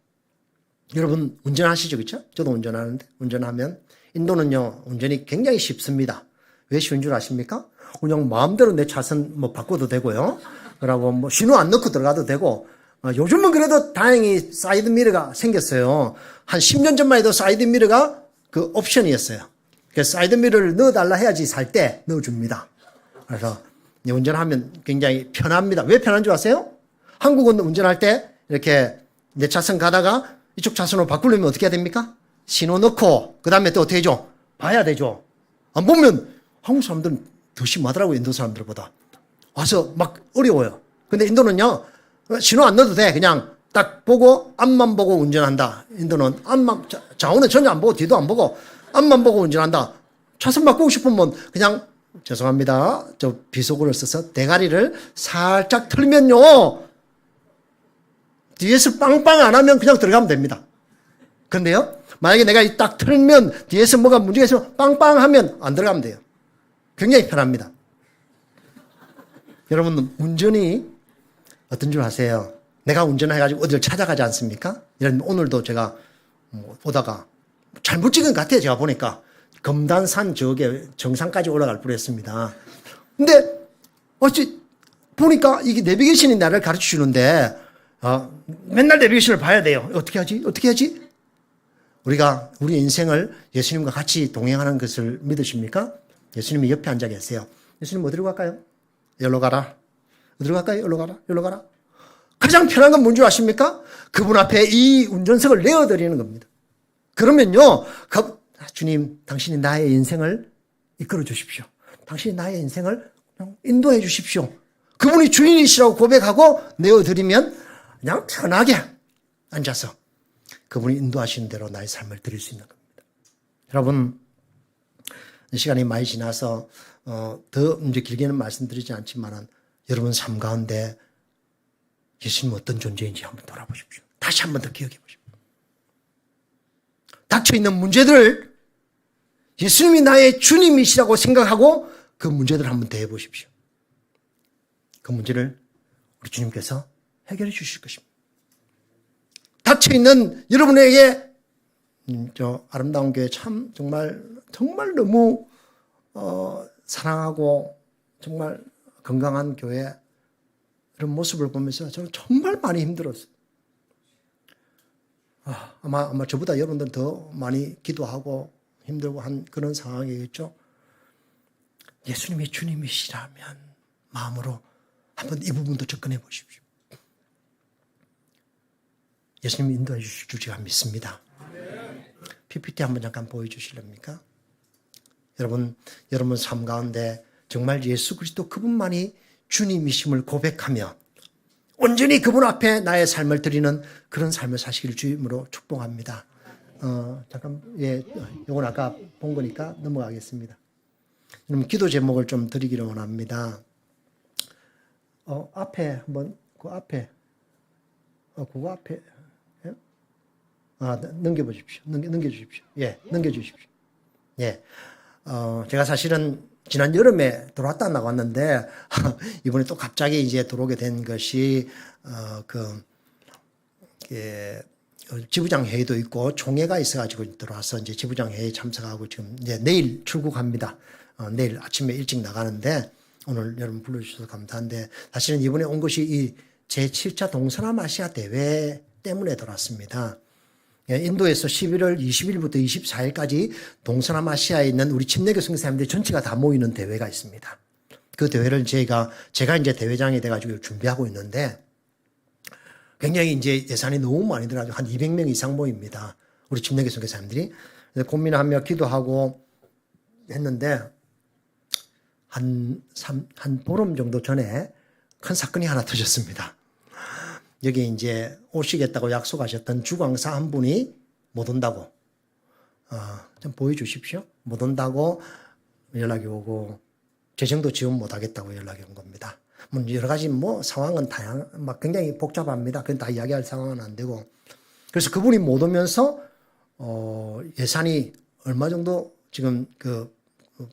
여러분, 운전하시죠, 그렇죠? 저도 운전하는데, 운전하면, 인도는요, 운전이 굉장히 쉽습니다. 왜 쉬운 줄 아십니까? 그냥 마음대로 내 차선 바꿔도 되고요. 그러고 신호 안 넣고 들어가도 되고, 요즘은 그래도 다행히 사이드 미러가 생겼어요. 한 10년 전만 해도 사이드 미러가 그 옵션이었어요. 그래서 사이드 미러를 넣어달라 해야지 살 때 넣어줍니다. 그래서 운전하면 굉장히 편합니다. 왜 편한 줄 아세요? 한국은 운전할 때 이렇게 내 차선 가다가 이쪽 차선으로 바꾸려면 어떻게 해야 됩니까? 신호 넣고 그 다음에 또 어떻게 해줘? 봐야 되죠. 안 보면 한국 사람들은 더 심하더라고요. 인도 사람들보다. 와서 막 어려워요. 근데 인도는요, 신호 안 넣어도 돼. 그냥 딱 보고 앞만 보고 운전한다. 인도는 앞만, 좌우는 전혀 안 보고 뒤도 안 보고 앞만 보고 운전한다. 차선 바꾸고 싶으면 그냥 죄송합니다. 저 비속어를 써서 대가리를 살짝 틀면요, 뒤에서 빵빵 안 하면 그냥 들어가면 됩니다. 근데요, 만약에 내가 딱 틀면 뒤에서 뭐가 문제가 있으면 빵빵 하면 안 들어가면 돼요. 굉장히 편합니다. 여러분, 운전이 어떤 줄 아세요? 내가 운전해가지고 어디를 찾아가지 않습니까? 이런 오늘도 제가 오다가 잘못 찍은 것 같아요. 제가 보니까 금단산 저게 정상까지 올라갈 뻔했습니다. 근데 어찌 보니까 이게 내비게이션이 나를 가르쳐 주는데 맨날 내비게이션을 봐야 돼요. 어떻게 하지? 어떻게 하지? 우리가 우리 인생을 예수님과 같이 동행하는 것을 믿으십니까? 예수님이 옆에 앉아 계세요. 예수님 어디로 갈까요? 여기로 가라. 어디로 갈까요? 여기로 가라. 여기로 가라. 가장 편한 건 뭔지 아십니까? 그분 앞에 이 운전석을 내어드리는 겁니다. 그러면요, 주님, 당신이 나의 인생을 이끌어 주십시오. 당신이 나의 인생을 그냥 인도해 주십시오. 그분이 주인이시라고 고백하고 내어드리면 그냥 편하게 앉아서 그분이 인도하시는 대로 나의 삶을 드릴 수 있는 겁니다. 여러분, 시간이 많이 지나서 더 이제 길게는 말씀드리지 않지만 여러분 삶 가운데 예수님은 어떤 존재인지 한번 돌아보십시오. 다시 한번 더 기억해 보십시오. 닥쳐있는 문제들을 예수님이 나의 주님이시라고 생각하고 그 문제들을 한번 대해 보십시오. 그 문제를 우리 주님께서 해결해 주실 것입니다. 닥쳐있는 여러분에게 저 아름다운 교회 참 정말 너무 사랑하고 정말 건강한 교회 이런 모습을 보면서 저는 정말 많이 힘들었어요. 아마 저보다 여러분들 더 많이 기도하고 힘들고 한 그런 상황이겠죠. 예수님이 주님이시라면 마음으로 한번 이 부분도 접근해 보십시오. 예수님이 인도해 주실 줄 제가 믿습니다. PPT 한번 잠깐 보여주실랍니까? 여러분 삶 가운데 정말 예수 그리스도 그분만이 주님이심을 고백하며 온전히 그분 앞에 나의 삶을 드리는 그런 삶을 사시길 주임으로 축복합니다. 잠깐, 예, 요건 아까 본 거니까 넘어가겠습니다. 그럼 기도 제목을 좀 드리기를 원합니다. 앞에 한번, 그 앞에, 그거 앞에, 예? 넘겨보십시오. 넘겨주십시오. 예, 넘겨주십시오. 예. 제가 사실은 지난 여름에 들어왔다 나왔는데, 이번에 또 갑자기 이제 들어오게 된 것이, 지부장 회의도 있고, 총회가 있어가지고 들어와서 이제 지부장 회의에 참석하고 지금 이제 내일 출국합니다. 내일 아침에 일찍 나가는데, 오늘 여러분 불러주셔서 감사한데, 사실은 이번에 온 것이 이 제7차 동서남아시아 대회 때문에 들어왔습니다. 인도에서 11월 20일부터 24일까지 동서남아시아에 있는 우리 침례교 선교사님들 전체가 다 모이는 대회가 있습니다. 그 대회를 제가 이제 대회장이 돼가지고 준비하고 있는데 굉장히 이제 예산이 너무 많이 들어가지고 한 200명 이상 모입니다. 우리 침례교 선교사님들이. 고민하며 기도하고 했는데 한 보름 정도 전에 큰 사건이 하나 터졌습니다. 여기 이제 오시겠다고 약속하셨던 주광사 한 분이 못 온다고, 좀 보여주십시오. 못 온다고 연락이 오고, 재정도 지원 못 하겠다고 연락이 온 겁니다. 여러 가지 상황은 막 굉장히 복잡합니다. 그건 다 이야기할 상황은 안 되고. 그래서 그분이 못 오면서, 예산이 얼마 정도 지금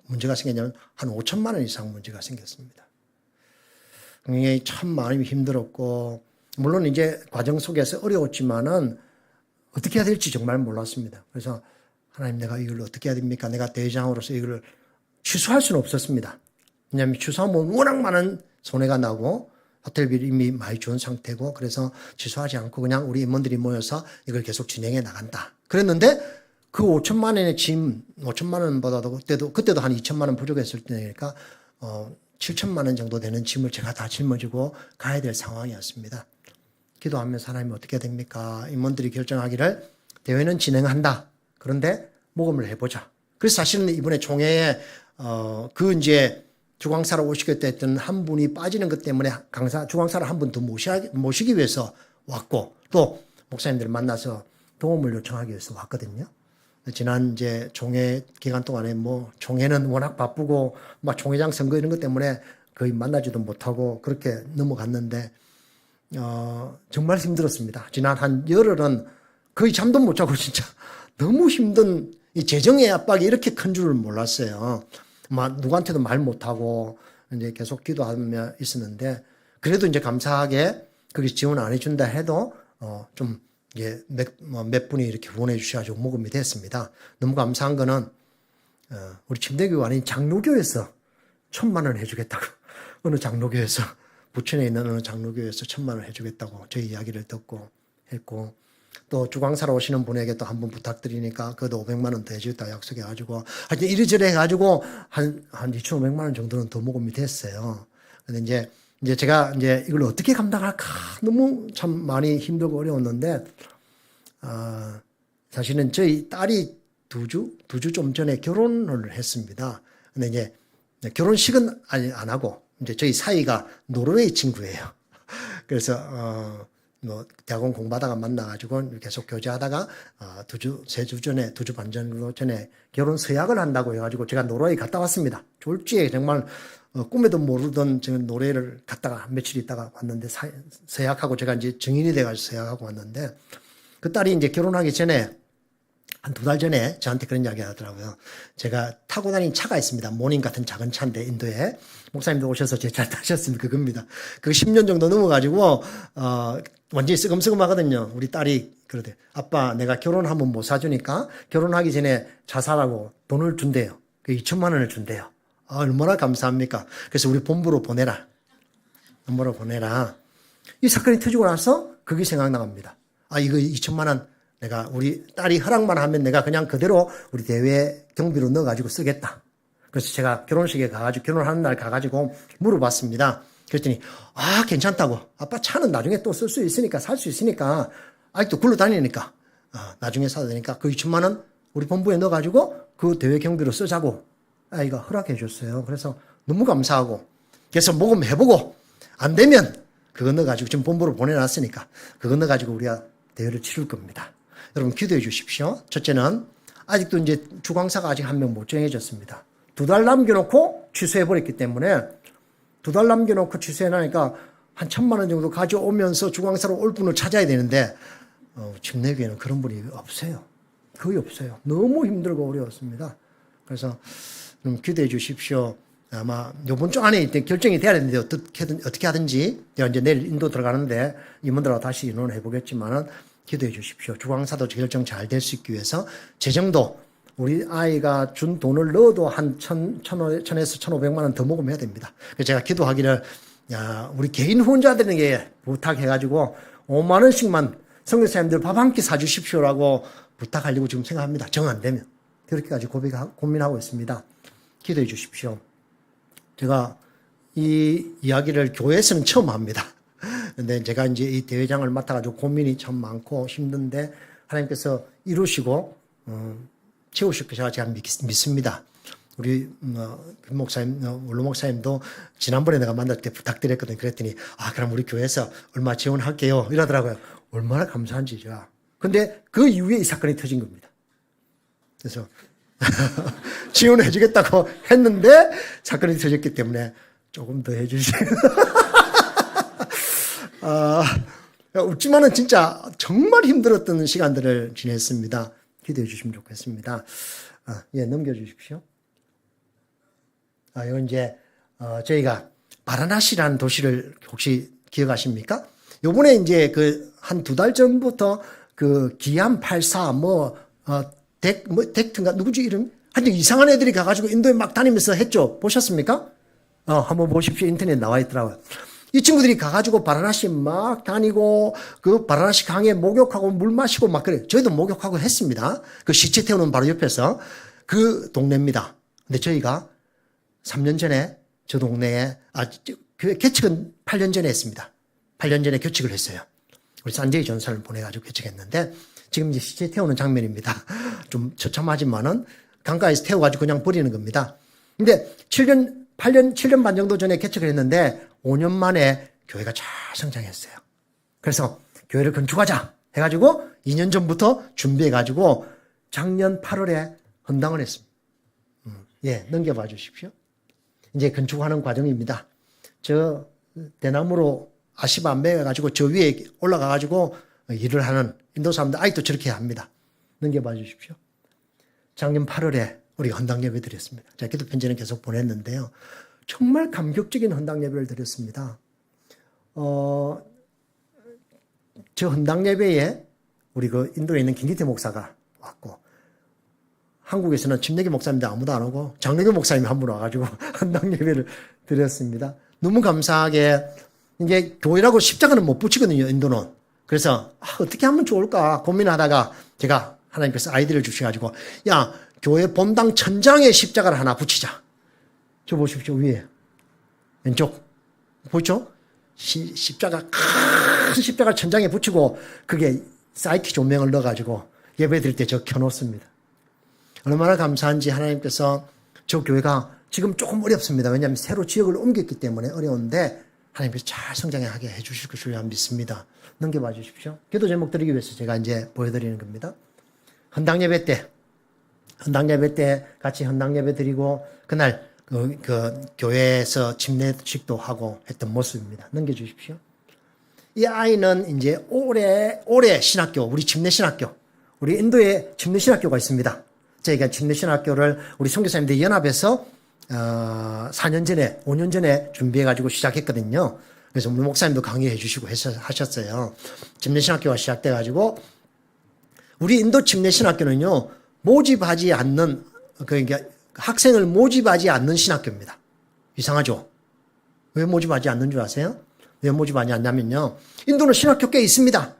문제가 생겼냐면 한 5천만 원 이상 문제가 생겼습니다. 굉장히 참 마음이 힘들었고, 물론 이제 과정 속에서 어려웠지만은 어떻게 해야 될지 정말 몰랐습니다. 그래서 하나님, 내가 이걸 어떻게 해야 됩니까? 내가 대회장으로서 이걸 취소할 수는 없었습니다. 왜냐하면 취소하면 워낙 많은 손해가 나고 호텔비를 이미 많이 준 상태고, 그래서 취소하지 않고 그냥 우리 임원들이 모여서 이걸 계속 진행해 나간다. 그랬는데 그 5천만 원의 짐, 5천만 원보다도 그때도 한 2천만 원 부족했을 때니까 7천만 원 정도 되는 짐을 제가 다 짊어지고 가야 될 상황이었습니다. 기도하면서 하나님 어떻게 됩니까? 임원들이 결정하기를 대회는 진행한다. 그런데 모금을 해보자. 그래서 사실은 이번에 총회에 이제 주광사로 오시겠다 했던 한 분이 빠지는 것 때문에 주광사를 한 분 더 모시기 위해서 왔고, 또 목사님들을 만나서 도움을 요청하기 위해서 왔거든요. 지난 이제 총회 기간 동안에 총회는 워낙 바쁘고 막 총회장 선거 이런 것 때문에 거의 만나지도 못하고 그렇게 넘어갔는데, 정말 힘들었습니다. 지난 한 열흘은 거의 잠도 못 자고 진짜 너무 힘든 이 재정의 압박이 이렇게 큰 줄을 몰랐어요. 막 누구한테도 말 못하고 이제 계속 기도하며 있었는데, 그래도 이제 감사하게 그게 지원 안 해준다 해도 좀 이게 몇 분이 이렇게 후원해 주셔가지고 모금이 됐습니다. 너무 감사한 거는 우리 침례교가 아닌 장로교에서 1,000만 원 해주겠다고, 어느 장로교에서, 부천에 있는 어느 장로교에서 1,000만 원 해주겠다고 저희 이야기를 듣고 했고, 또 주광사로 오시는 분에게 또 한 번 부탁드리니까 그것도 500만 원 더 해주겠다 약속해가지고 하여튼 이리저리 해가지고 한 2,500만 원 정도는 더 모금이 됐어요. 근데 이제 제가 이제 이걸 어떻게 감당할까 너무 참 많이 힘들고 어려웠는데, 사실은 저희 딸이 두 주 좀 전에 결혼을 했습니다. 근데 이제 결혼식은 안 하고, 이제 저희 사이가 노르웨이 친구예요. 그래서, 대학원 공부하다가 만나가지고 계속 교제하다가, 2주 반 정도 전에 결혼 서약을 한다고 해가지고 제가 노르웨이 갔다 왔습니다. 졸지에 정말, 꿈에도 모르던 지금 노래를 갔다가 며칠 있다가 왔는데, 서약하고 제가 이제 증인이 돼가지고 서약하고 왔는데, 그 딸이 이제 결혼하기 전에 한 2달 전에 저한테 그런 이야기 하더라고요. 제가 타고 다닌 차가 있습니다. 모닝 같은 작은 차인데, 인도에. 목사님도 오셔서 제 차 타셨으면 그겁니다. 그거 10년 정도 넘어가지고, 완전히 쓰금쓰금하거든요. 우리 딸이 그러대. 아빠, 내가 결혼하면 못 사주니까 결혼하기 전에 차 사라고 돈을 준대요. 그 2천만 원을 준대요. 얼마나 감사합니까? 그래서 우리 본부로 보내라. 본부로 보내라. 이 사건이 터지고 나서 그게 생각나갑니다. 이거 2천만 원 내가 우리 딸이 허락만 하면 내가 그냥 그대로 우리 대회 경비로 넣어가지고 쓰겠다. 그래서 제가 결혼식에 가가지고, 결혼하는 날 가가지고 물어봤습니다. 그랬더니, 괜찮다고. 아빠 차는 나중에 또 쓸 수 있으니까, 살 수 있으니까, 아직도 굴러 다니니까, 나중에 사도 되니까 그 2천만 원 우리 본부에 넣어가지고 그 대회 경비로 쓰자고 아이가 허락해 줬어요. 그래서 너무 감사하고, 그래서 모금해보고 안 되면 그거 넣어가지고 지금 본부로 보내놨으니까 그거 넣어가지고 우리가 대회를 치를 겁니다. 여러분 기도해 주십시오. 첫째는 아직도 이제 주광사가 아직 한 명 못 정해졌습니다. 2달 남겨놓고 취소해버렸기 때문에 2달 남겨놓고 취소해놓으니까 한 1,000만 원 정도 가져오면서 주광사로 올 분을 찾아야 되는데 지금 내게는 그런 분이 없어요. 거의 없어요. 너무 힘들고 어려웠습니다. 그래서 기도해 주십시오. 아마 요번 주 안에 결정이 돼야 되는데 어떻게 하든지 제가 이제 내일 인도 들어가는데 임원들하고 다시 의논해 보겠지만은 기도해 주십시오. 주광사도 결정 잘 될 수 있기 위해서 재정도 우리 아이가 준 돈을 넣어도 한 1,000에서 1,500만 원 더 모금해야 됩니다. 그래서 제가 기도하기를 우리 개인 후원자들에게 부탁해가지고 5만 원씩만 선교사님들 밥 한 끼 사주십시오라고 부탁하려고 지금 생각합니다. 정 안 되면 그렇게까지 고민하고 있습니다. 기도해 주십시오. 제가 이 이야기를 교회에서는 처음 합니다. 근데 제가 이제 이 대회장을 맡아가지고 고민이 참 많고 힘든데 하나님께서 이루시고 채우실 것이라 제가 믿습니다. 우리 김 목사님, 원로 목사님도 지난번에 내가 만날 때 부탁드렸거든요. 그랬더니 그럼 우리 교회에서 얼마 지원할게요 이러더라고요. 얼마나 감사한지 제가. 근데 그 이후에 이 사건이 터진 겁니다. 그래서 지원해 주겠다고 했는데 사건이 터졌기 때문에 조금 더 해주시면 웃지만은 진짜 정말 힘들었던 시간들을 지냈습니다. 기도해 주시면 좋겠습니다. 예, 넘겨주십시오. 이건 이제 저희가 바라나시라는 도시를 혹시 기억하십니까? 요번에 이제 한 2달 전부터 기암 84 덱트인가 누구지 이름? 하여튼 이상한 애들이 가가지고 인도에 막 다니면서 했죠. 보셨습니까? 한번 보십시오. 인터넷에 나와 있더라고요. 이 친구들이 가가지고 바라나시 막 다니고 그 바라나시 강에 목욕하고 물 마시고 막 그래요. 저희도 목욕하고 했습니다. 그 시체 태우는 바로 옆에서 그 동네입니다. 근데 저희가 3년 전에 저 동네에 개척은 8년 전에 했습니다. 8년 전에 교칙을 했어요. 우리 산제이 전사를 보내가지고 교칙했는데 지금 이제 시체 태우는 장면입니다. 좀 처참하지만은 강가에서 태워가지고 그냥 버리는 겁니다. 근데 7년 반 정도 전에 개척을 했는데 5년 만에 교회가 잘 성장했어요. 그래서 교회를 건축하자 해가지고 2년 전부터 준비해가지고 작년 8월에 헌당을 했습니다. 예, 넘겨봐 주십시오. 이제 건축하는 과정입니다. 저 대나무로 아시바 매가지고 저 위에 올라가가지고 일을 하는 인도 사람들 아직도 저렇게 합니다. 넘겨봐 주십시오. 작년 8월에 우리가 헌당 예배 드렸습니다. 제가 기도 편지는 계속 보냈는데요. 정말 감격적인 헌당 예배를 드렸습니다. 저 헌당 예배에 우리 인도에 있는 김기태 목사가 왔고, 한국에서는 침례교 목사님들 아무도 안 오고 장례교 목사님이 한 분 와가지고 헌당 예배를 드렸습니다. 너무 감사하게 이제 교회라고 십자가는 못 붙이거든요, 인도는. 그래서 어떻게 하면 좋을까 고민하다가 제가 하나님께서 아이디어를 주셔가지고 교회 본당 천장에 십자가를 하나 붙이자. 저 보십시오, 위에 왼쪽 보이죠? 십자가 큰 십자가 천장에 붙이고 그게 사이키 조명을 넣어가지고 예배 드릴 때 저 켜놓습니다. 얼마나 감사한지 하나님께서 저 교회가 지금 조금 어렵습니다. 왜냐하면 새로 지역을 옮겼기 때문에 어려운데 하나님께서 잘 성장하게 해주실 것을 믿습니다. 넘겨봐 주십시오. 기도 제목 드리기 위해서 제가 이제 보여드리는 겁니다. 헌당 예배 때 같이 헌당 예배 드리고 그날 그 교회에서 침례식도 하고 했던 모습입니다. 넘겨주십시오. 이 아이는 이제 올해 신학교, 우리 침례신학교, 우리 인도에 침례신학교가 있습니다. 저희가 침례신학교를 우리 선교사님들 연합에서 4년 전에, 5년 전에 준비해가지고 시작했거든요. 그래서 우리 목사님도 강의해 주시고 하셨어요. 침례신학교가 시작돼가지고 우리 인도 침례신학교는요, 모집하지 않는, 그러니까 학생을 모집하지 않는 신학교입니다. 이상하죠? 왜 모집하지 않는 줄 아세요? 왜 모집하지 않냐면요, 인도는 신학교 꽤 있습니다.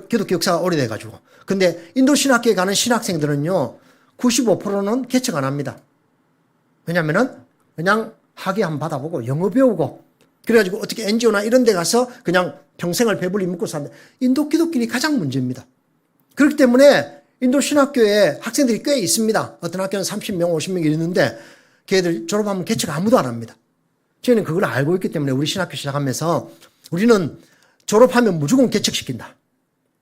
기독교 역사가 오래돼가지고. 근데 인도 신학교에 가는 신학생들은요, 95%는 개척 안 합니다. 왜냐면은 그냥 학위 한번 받아보고 영어 배우고 그래가지고 어떻게 NGO나 이런 데 가서 그냥 평생을 배불리 먹고 산다. 인도 기독교인이 가장 문제입니다. 그렇기 때문에 인도 신학교에 학생들이 꽤 있습니다. 어떤 학교는 30명, 50명 있는데 걔들 졸업하면 개척 아무도 안 합니다. 저희는 그걸 알고 있기 때문에 우리 신학교 시작하면서 우리는 졸업하면 무조건 개척시킨다.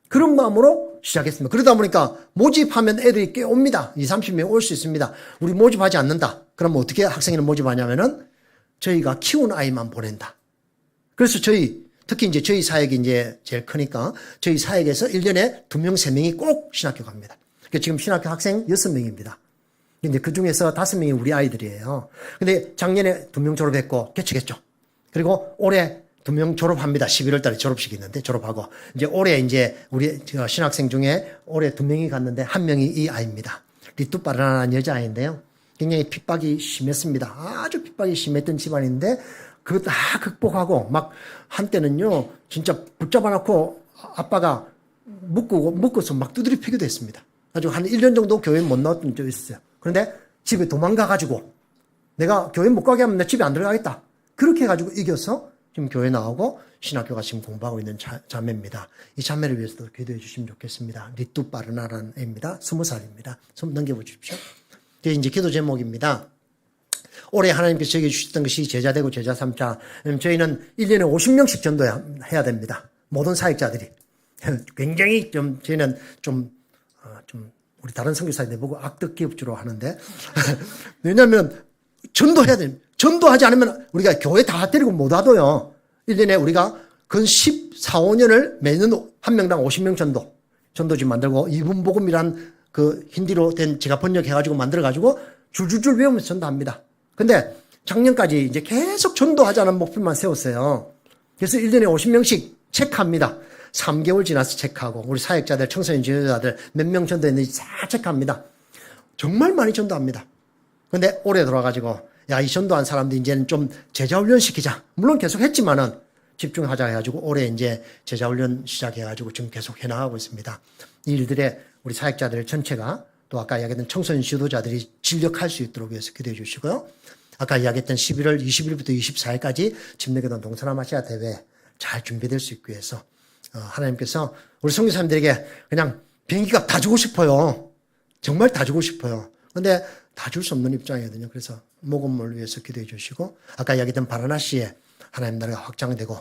그런 마음으로 시작했습니다. 그러다 보니까 모집하면 애들이 꽤 옵니다. 20, 30명 올 수 있습니다. 우리 모집하지 않는다. 그럼 어떻게 학생을 모집하냐면은 저희가 키운 아이만 보낸다. 그래서 특히 이제 저희 사역이 이제 제일 크니까 저희 사역에서 1년에 2명, 3명이 꼭 신학교 갑니다. 그러니까 지금 신학교 학생 6명입니다. 근데 그 중에서 5명이 우리 아이들이에요. 근데 작년에 2명 졸업했고 개척했죠. 그리고 올해 2명 졸업합니다. 11월 달에 졸업식이 있는데 졸업하고 이제 올해 이제 우리 신학생 중에 올해 2명이 갔는데 1명이 이 아이입니다. 리뚜빠르라는 여자아이인데요. 굉장히 핍박이 심했습니다. 아주 핍박이 심했던 집안인데 그거 다 극복하고 막 한때는요 진짜 붙잡아놓고 아빠가 묶어서 막 두드려 패기도 했습니다. 아주 한 1년 정도 교회 못 나왔던 적이 있었어요. 그런데 집에 도망가가지고 내가 교회 못 가게 하면 내 집에 안 들어가겠다. 그렇게 해가지고 이겨서 지금 교회 나오고 신학교가 지금 공부하고 있는 자매입니다. 이 자매를 위해서도 기도해 주시면 좋겠습니다. 리뚜 빠르나라는 애입니다. 20살입니다. 손 넘겨보십시오. 이제 기도 제목입니다. 올해 하나님께서 저에게 주셨던 것이 제자 되고 제자 삼자. 저희는 1년에 50명씩 전도해야 됩니다. 모든 사역자들이. 굉장히 저희는 우리 다른 선교사들 보고 악덕 기업주로 하는데 왜냐하면 전도해야 됩니다. 전도하지 않으면 우리가 교회 다 데리고 못 와도요. 1년에 우리가 근 14, 15년을 매년 한 명당 50명 전도지 만들고 이분복음이란 그 힌디로 된 제가 번역해가지고 만들어가지고 줄줄줄 외우면서 전도합니다. 근데 작년까지 이제 계속 전도하자는 목표만 세웠어요. 그래서 1년에 50명씩 체크합니다. 3개월 지나서 체크하고 우리 사역자들, 청소년 지도자들 몇 명 전도했는지 다 체크합니다. 정말 많이 전도합니다. 근데 올해 돌아가지고 야, 이 전도한 사람들 이제는 좀 제자훈련 시키자. 물론 계속 했지만은 집중하자 해가지고 올해 이제 제자훈련 시작해가지고 지금 계속 해나가고 있습니다. 이 일들에 우리 사역자들 전체가 또 아까 이야기했던 청소년 지도자들이 진력할 수 있도록 위해서 기도해 주시고요. 아까 이야기했던 11월 20일부터 24일까지 집내교단 동서남아시아 대회 잘 준비될 수 있기 위해서 하나님께서 우리 선교사님들에게 그냥 비행기값 다 주고 싶어요. 정말 다 주고 싶어요. 근데 다 줄 수 없는 입장이거든요. 그래서 모금을 위해서 기도해 주시고 아까 이야기했던 바라나시에 하나님 나라가 확장되고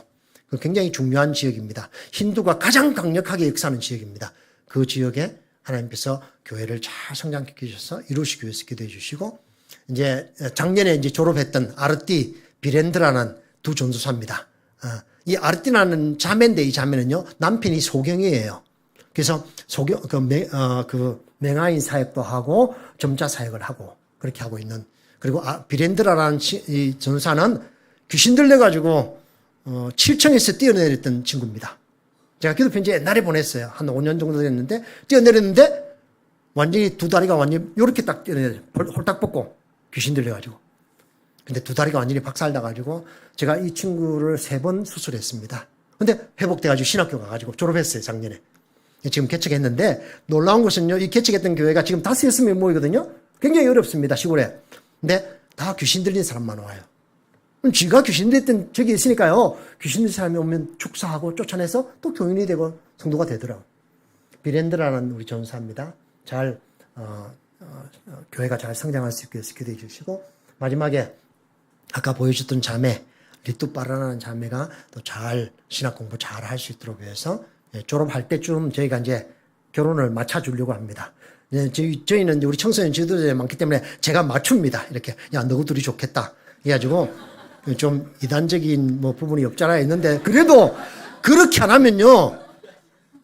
그 굉장히 중요한 지역입니다. 힌두가 가장 강력하게 역사하는 지역입니다. 그 지역에 하나님께서 교회를 잘 성장시켜 주셔서 이루시기 위해서 기도해 주시고 이제 작년에 이제 졸업했던 아르띠 비렌드라는 두 전도사입니다. 이 아르띠라는 자매인데 이 자매는요 남편이 소경이에요. 그래서 맹아인 사역도 하고 점자 사역을 하고 그렇게 하고 있는 그리고 비렌드라라는 이 전사는 귀신 들려가지고 7층에서 뛰어내렸던 친구입니다. 제가 기도 편지 옛날에 보냈어요. 한 5년 정도 됐는데 뛰어내렸는데 완전히 두 다리가 완전히 이렇게 딱 뛰어내려 홀딱 벗고 귀신 들려가지고 근데 두 다리가 완전히 박살나가지고 제가 이 친구를 3번 수술했습니다. 근데 회복돼가지고 신학교 가가지고 졸업했어요 작년에. 지금 개척했는데 놀라운 것은요 이 개척했던 교회가 지금 5, 6명 모이거든요. 굉장히 어렵습니다 시골에. 근데 다 귀신 들린 사람만 와요. 그럼 쥐가 귀신 들렸던 적이 있으니까요. 귀신 들린 사람이 오면 축사하고 쫓아내서 또 교인이 되고 성도가 되더라고요. 비렌드라는 우리 전사입니다. 교회가 잘 성장할 수 있게 해서 기도해 주시고 마지막에 아까 보여주셨던 자매 리뚜빠라는 자매가 또 잘 신학 공부 잘 할 수 있도록 해서 졸업할 때쯤 저희가 이제 결혼을 맞춰주려고 합니다. 저희는 우리 청소년 지도자들이 많기 때문에 제가 맞춥니다. 이렇게 야 너희 둘이 좋겠다. 해가지고 좀 이단적인 뭐 부분이 없잖아요. 있는데 그래도 그렇게 안 하면요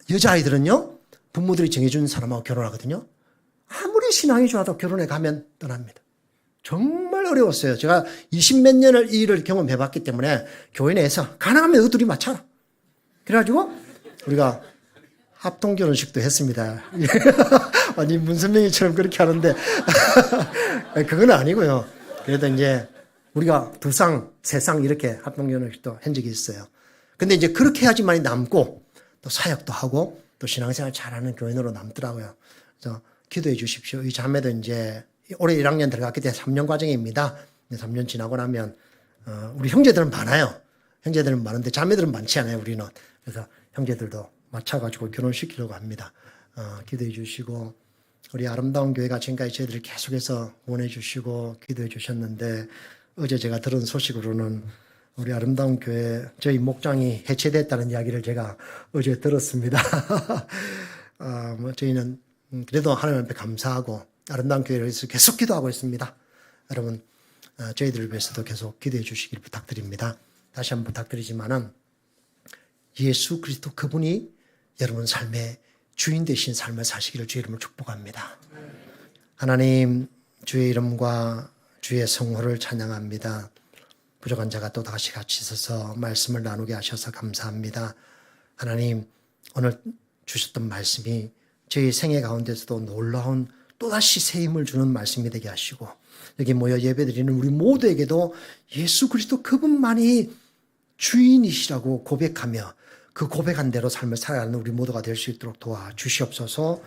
여자아이들은요 부모들이 정해준 사람하고 결혼하거든요. 아무리 신앙이 좋아도 결혼에 가면 떠납니다. 정말 어려웠어요. 제가 20몇 년을 이 일을 경험해봤기 때문에 교회 내에서 가능하면 너희 둘이 맞춰라. 그래가지고 우리가 합동결혼식도 했습니다. 완전 문선명이처럼 그렇게 하는데 그건 아니고요. 그래도 이제 우리가 2상, 3상 이렇게 합동결혼식도 한 적이 있어요. 근데 이제 그렇게 해야지만이 남고 또 사역도 하고 또 신앙생활 잘하는 교인으로 남더라고요. 그래서 기도해 주십시오. 이 자매도 이제 올해 1학년 들어갔기 때문에 3년 과정입니다. 3년 지나고 나면 우리 형제들은 많아요. 형제들은 많은데 자매들은 많지 않아요. 우리는. 그래서 형제들도 맞춰가지고 결혼시키려고 합니다. 기도해 주시고 우리 아름다운 교회가 지금까지 저희들을 계속해서 원해 주시고 기도해 주셨는데 어제 제가 들은 소식으로는 우리 아름다운 교회 저희 목장이 해체됐다는 이야기를 제가 어제 들었습니다. 뭐 저희는 그래도 하나님 앞에 감사하고 아름다운 교회를 위해서 계속 기도하고 있습니다. 여러분 저희들을 위해서도 계속 기도해 주시길 부탁드립니다. 다시 한번 부탁드리지만은 예수 그리스도 그분이 여러분 삶의 주인 되신 삶을 사시기를 주의 이름으로 축복합니다. 하나님 주의 이름과 주의 성호를 찬양합니다. 부족한 자가 또 다시 같이 서서 말씀을 나누게 하셔서 감사합니다. 하나님 오늘 주셨던 말씀이 저희 생애 가운데서도 놀라운 또다시 새 힘을 주는 말씀이 되게 하시고 여기 모여 예배드리는 우리 모두에게도 예수 그리스도 그분만이 주인이시라고 고백하며 그 고백한 대로 삶을 살아가는 우리 모두가 될 수 있도록 도와주시옵소서.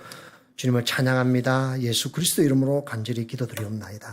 주님을 찬양합니다. 예수 그리스도 이름으로 간절히 기도드리옵나이다.